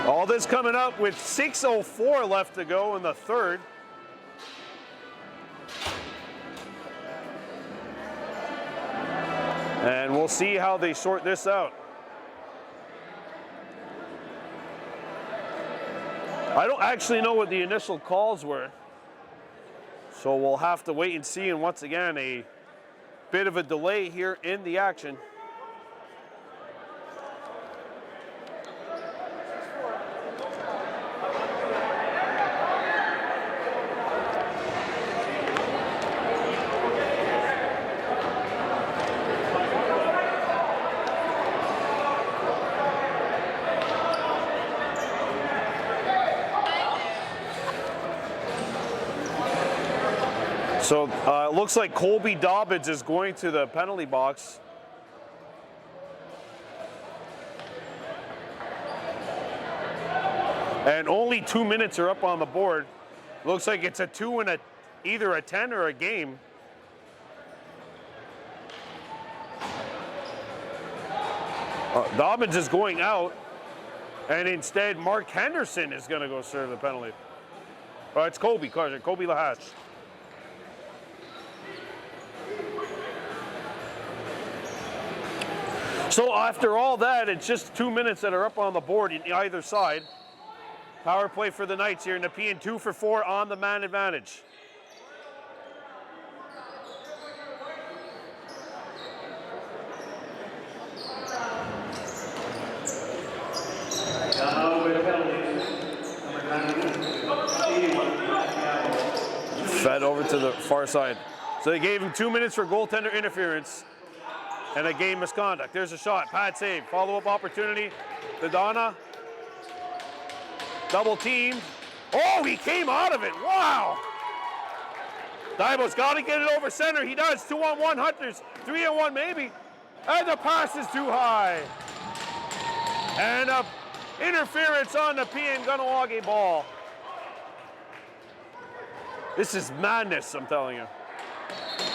All this coming up with 6:04 left to go in the third. And we'll see how they sort this out. I don't actually know what the initial calls were. So we'll have to wait and see. And once again, a bit of a delay here in the action. So it looks like Colby Dobbins is going to the penalty box. And only 2 minutes are up on the board. Looks like it's a 2 and either a 10 or a game. Dobbins is going out, and instead Mark Henderson is going to go serve the penalty. It's Colby Lahash. So after all that, it's just 2 minutes that are up on the board in either side. Power play for the Knights here. Nepean 2 for 4 on the man advantage. Fed over to the far side. So they gave him 2 minutes for goaltender interference and a game misconduct. There's a shot, pad save, follow-up opportunity. Vidana, double teamed. Oh, he came out of it, wow! Daibo's got to get it over center, he does. 2-on-1 Hunters, 3-on-1 maybe. And the pass is too high. And a interference on the Nepean Kahnawake ball. This is madness, I'm telling you.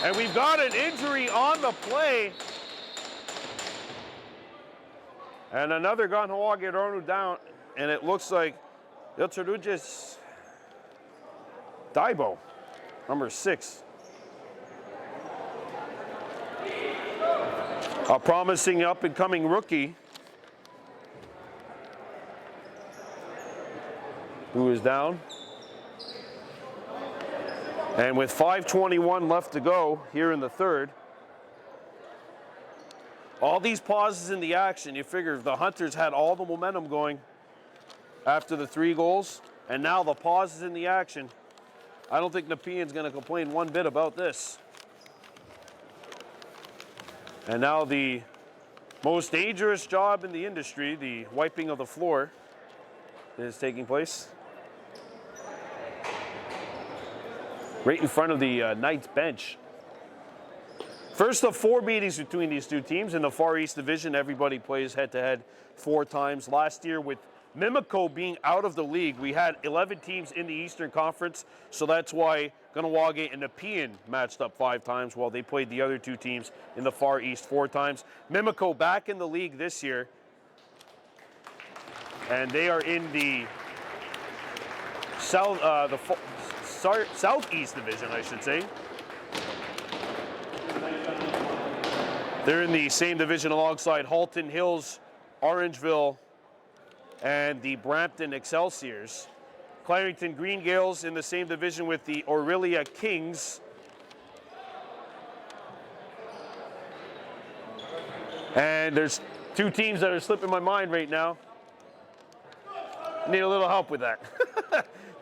And we've got an injury on the play. And another Kahnawake Ronu down, and it looks like Iltruges Daibo, number 6. A promising up-and-coming rookie who is down. And with 5:21 left to go here in the third, all these pauses in the action, you figure the Hunters had all the momentum going after the 3 goals, and now the pauses in the action. I don't think Nepean's going to complain one bit about this. And now the most dangerous job in the industry, the wiping of the floor, is taking place. Right in front of the Knights bench. First of 4 meetings between these two teams in the Far East Division. Everybody plays head-to-head 4 times. Last year, with Mimico being out of the league, we had 11 teams in the Eastern Conference, so that's why Kahnawake and Nepean matched up 5 times, while they played the other 2 teams in the Far East 4 times. Mimico back in the league this year, and they are in the Southeast Division, I should say. They're in the same division alongside Halton Hills, Orangeville, and the Brampton Excelsiors. Clarington Green Gales in the same division with the Aurelia Kings. And there's 2 teams that are slipping my mind right now. Need a little help with that.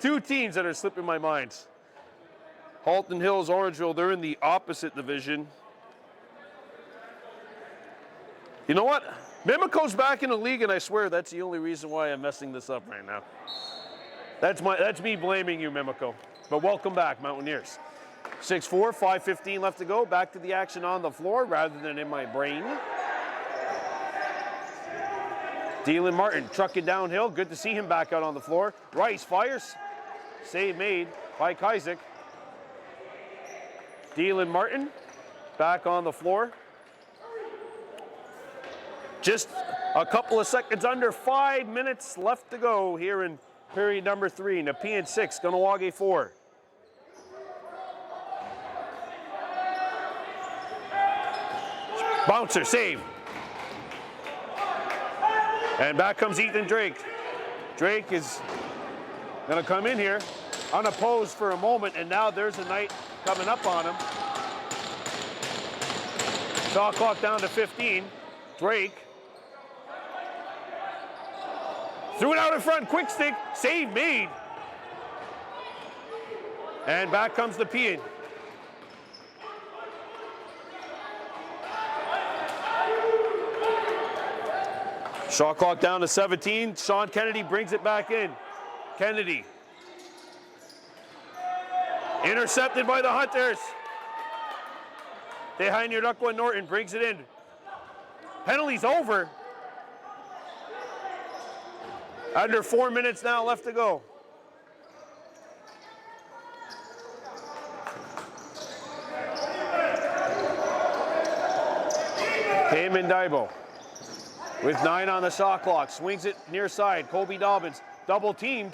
2 teams that are slipping my mind. Halton Hills, Orangeville, they're in the opposite division. You know what? Mimico's back in the league, and I swear that's the only reason why I'm messing this up right now. That's me blaming you, Mimico. But welcome back, Mountaineers. 6-4, 5:15 left to go. Back to the action on the floor rather than in my brain. Dylan Martin trucking downhill. Good to see him back out on the floor. Rice fires. Save made by Kaisik. Dylan Martin back on the floor. Just a couple of seconds under 5 minutes left to go here in period number 3. Nepean 6, Kahnawake 4. Bouncer, save. And back comes Ethan Drake. Drake is going to come in here unopposed for a moment, and now there's a Knight coming up on him. Shot clock down to 15. Drake. Threw it out in front, quick stick, save made. And back comes Nepean. Shot clock down to 17. Sean Kennedy brings it back in. Kennedy. Intercepted by the Hunters. Behind Yardukwa Norton brings it in. Penalty's over. Under 4 minutes now left to go. Cayman Daibo with 9 on the shot clock. Swings it near side. Kobe Dobbins double teamed.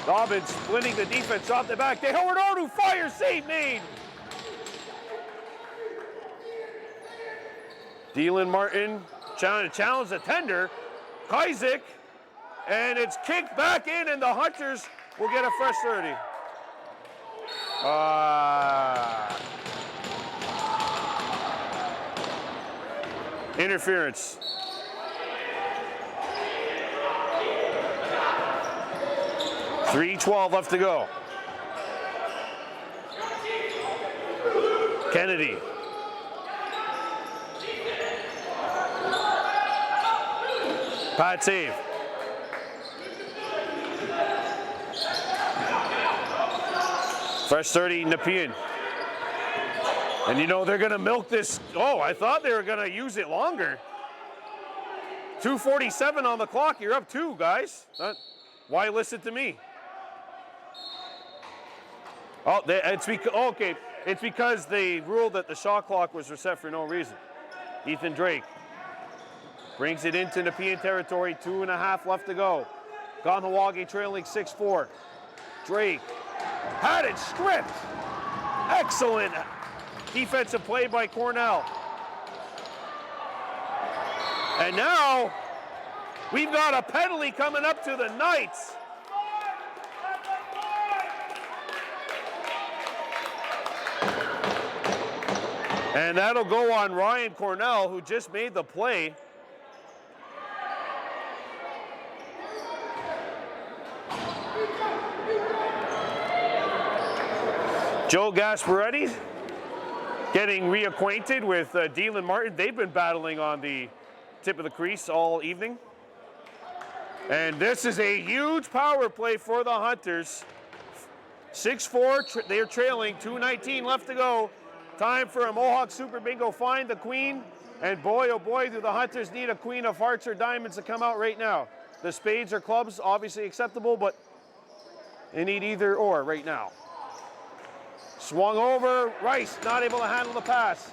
Dobbins splitting the defense. Dropped it back. Howard Ardu fires. Save made. Dylan Martin challenge the tender. Kahnawake, and it's kicked back in, and the Hunters will get a fresh 30. Interference. .312 left to go. Kennedy. Pat save. Fresh 30, Nepean. And you know they're gonna milk this. Oh, I thought they were gonna use it longer. 2:47 on the clock, you're up 2, guys. Why listen to me? Oh, it's because they ruled that the shot clock was reset for no reason. Ethan Drake brings it into Nepean territory, 2.5 left to go. Kahnawake trailing 6-4. Drake had it stripped. Excellent defensive play by Cornell. And now we've got a penalty coming up to the Knights. And that'll go on Ryan Cornell, who just made the play. Joe Gasparetti getting reacquainted with Dylan Martin. They've been battling on the tip of the crease all evening. And this is a huge power play for the Hunters. 6-4, they're trailing, 2:19 left to go. Time for a Mohawk Super Bingo, find the queen. And boy, oh boy, do the Hunters need a queen of hearts or diamonds to come out right now. The spades or clubs, obviously acceptable, but they need either or right now. Swung over, Rice not able to handle the pass.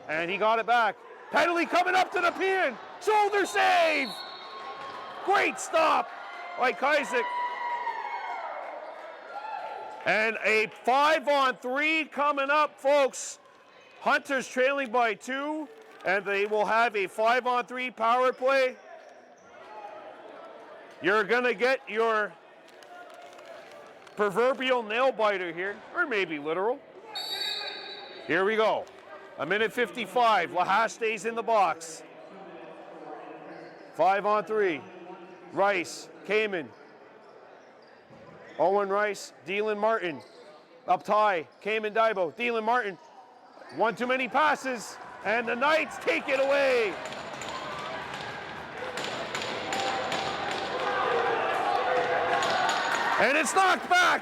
And he got it back. Penalty coming up to Nepean. Shoulder save! Great stop by Kahnawake. And a 5-on-3 coming up, folks. Hunters trailing by 2, and they will have a 5-on-3 power play. You're gonna get your proverbial nail biter here, or maybe literal. Here we go. 1:55, Lahash stays in the box. 5-on-3, Rice, Kamen, Owen Rice, Dylan Martin, up tie, Kamen Daibo, Dylan Martin, one too many passes, and the Knights take it away. And it's knocked back.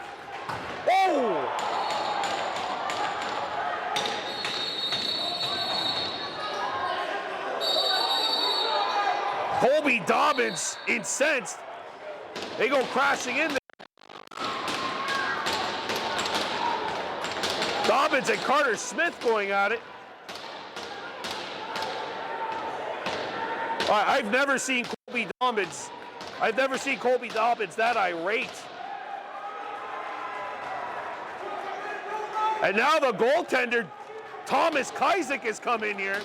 Oh! Colby Dobbins incensed. They go crashing in there. Dobbins and Carter Smith going at it. I've never seen Colby Dobbins that irate. And now the goaltender, Thomas Kahnawake, has come in here.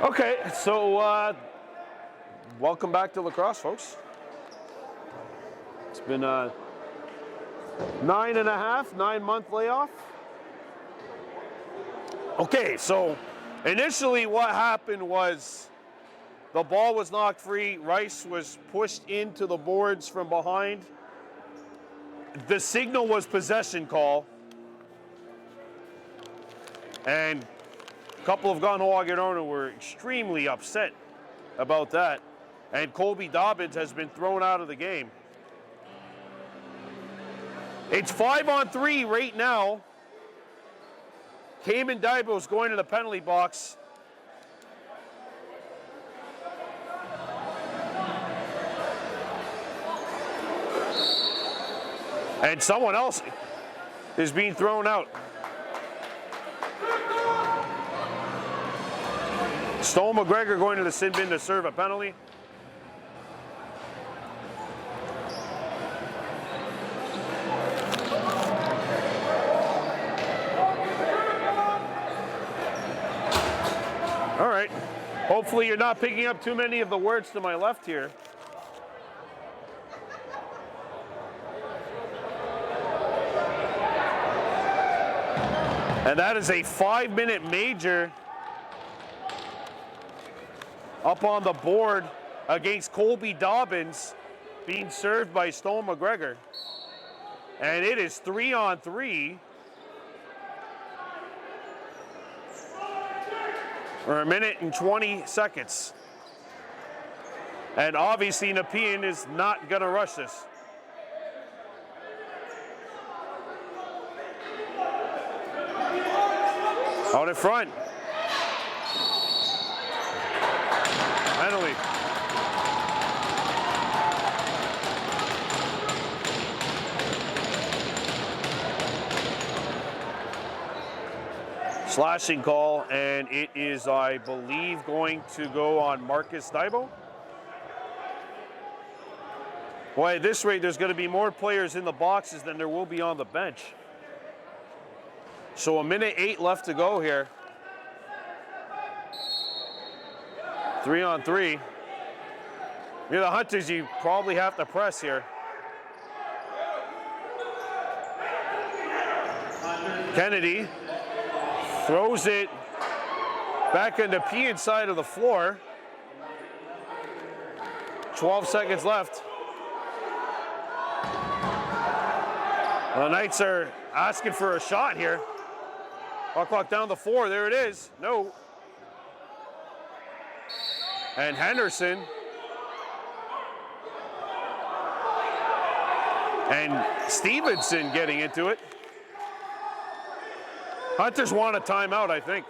Okay, so welcome back to lacrosse, folks. It's been a 9-month layoff. Okay, so initially what happened was the ball was knocked free. Rice was pushed into the boards from behind. The signal was possession call. And a couple of Kahnawake were extremely upset about that. And Colby Dobbins has been thrown out of the game. It's 5-on-3 right now. Kamen Daibo's going to the penalty box. And someone else is being thrown out. Stone McGregor going to the sin bin to serve a penalty. All right. Hopefully you're not picking up too many of the words to my left here. And that is a 5-minute major up on the board against Colby Dobbins, being served by Stone McGregor. And it is 3-on-3. For a minute and 20 seconds. And obviously Nepean is not gonna rush this. Out in front. Penalty. Slashing call, and it is, I believe, going to go on Marcus Daibo. Boy, at this rate, there's going to be more players in the boxes than there will be on the bench. So 1:08 left to go here. 3-on-3. You're the Hunters, you probably have to press here. Kennedy throws it back on the Nepean side of the floor. 12 seconds left. The Knights are asking for a shot here. Clock down the floor, there it is. No. And Henderson. And Stevenson getting into it. Hunters want a timeout, I think.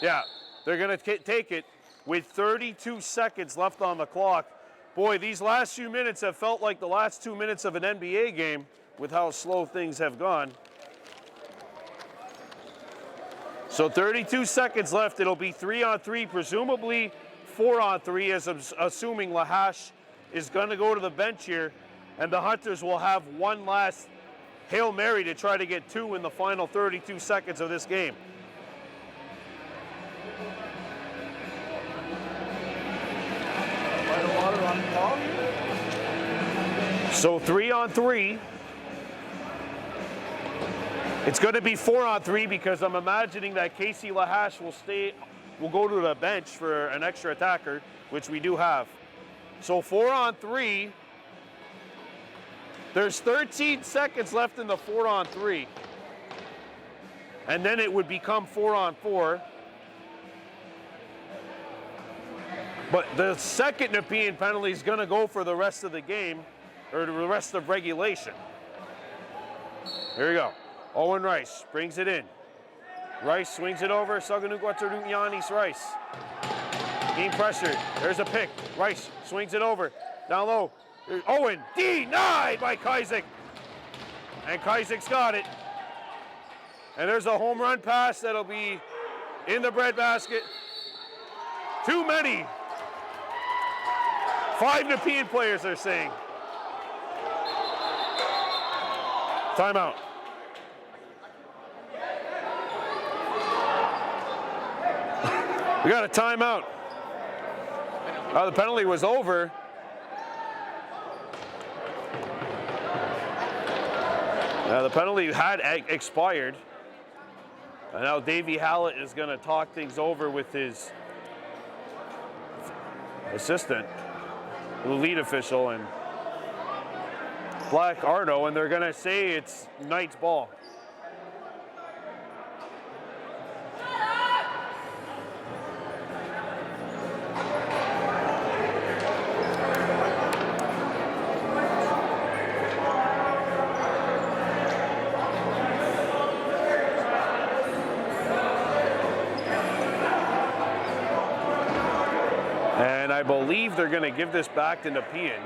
Yeah, they're gonna take it with 32 seconds left on the clock. Boy, these last few minutes have felt like the last 2 minutes of an NBA game with how slow things have gone. So 32 seconds left. It'll be 3-on-3, presumably 4-on-3, as assuming Lahash is gonna go to the bench here, and the Hunters will have one last Hail Mary to try to get 2 in the final 32 seconds of this game. So 3-on-3. It's going to be 4-on-3 because I'm imagining that Casey Lahash will go to the bench for an extra attacker, which we do have. So 4-on-3. There's 13 seconds left in the 4-on-3. And then it would become 4-on-4. But the second Nepean penalty is going to go for the rest of the game, or the rest of regulation. Here we go. Owen Rice brings it in. Rice swings it over. Saganukwaturu Yanis Rice. Being pressured. There's a pick. Rice swings it over. Down low. Owen denied by Kaisik. And Kaisik's got it. And there's a home run pass that'll be in the breadbasket. Too many. 5 Nepean players are saying. Timeout. We got a timeout. The penalty was over. The penalty had expired. And now Davey Hallett is going to talk things over with his assistant, the lead official, and Black Arno, and they're going to say it's Knights ball. I believe they're going to give this back to Nepean.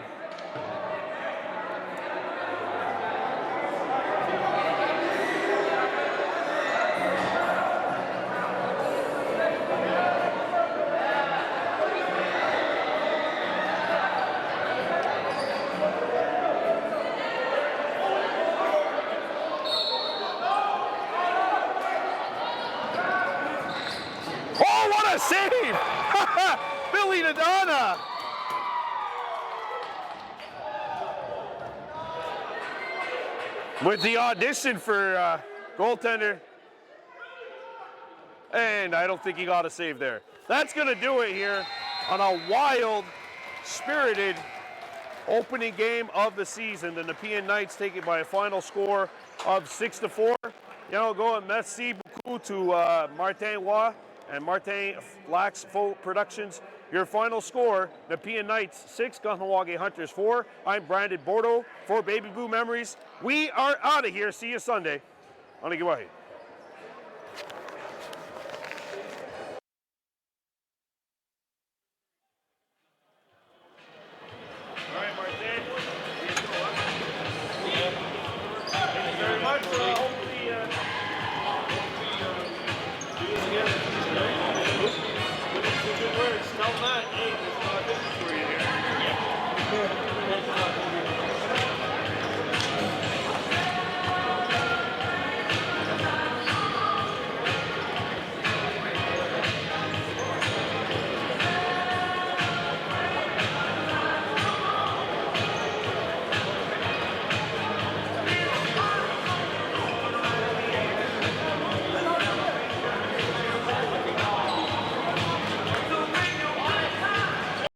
a save! Billy Nadana! With the audition for goaltender. And I don't think he got a save there. That's going to do it here on a wild, spirited opening game of the season. The Nepean Knights take it by a final score of 6-4. You know, going merci beaucoup to Martin Roy and Martin Lax Faux Productions. Your final score, Nepean Knights 6, Kahnawake Hunters 4. I'm Brandon Bordeaux for Baby Blue Memories. We are out of here. See you Sunday on the giveaway. All right, Martin. Thank you very much. Hopefully, do this again. Good words. Tell Matt, hey,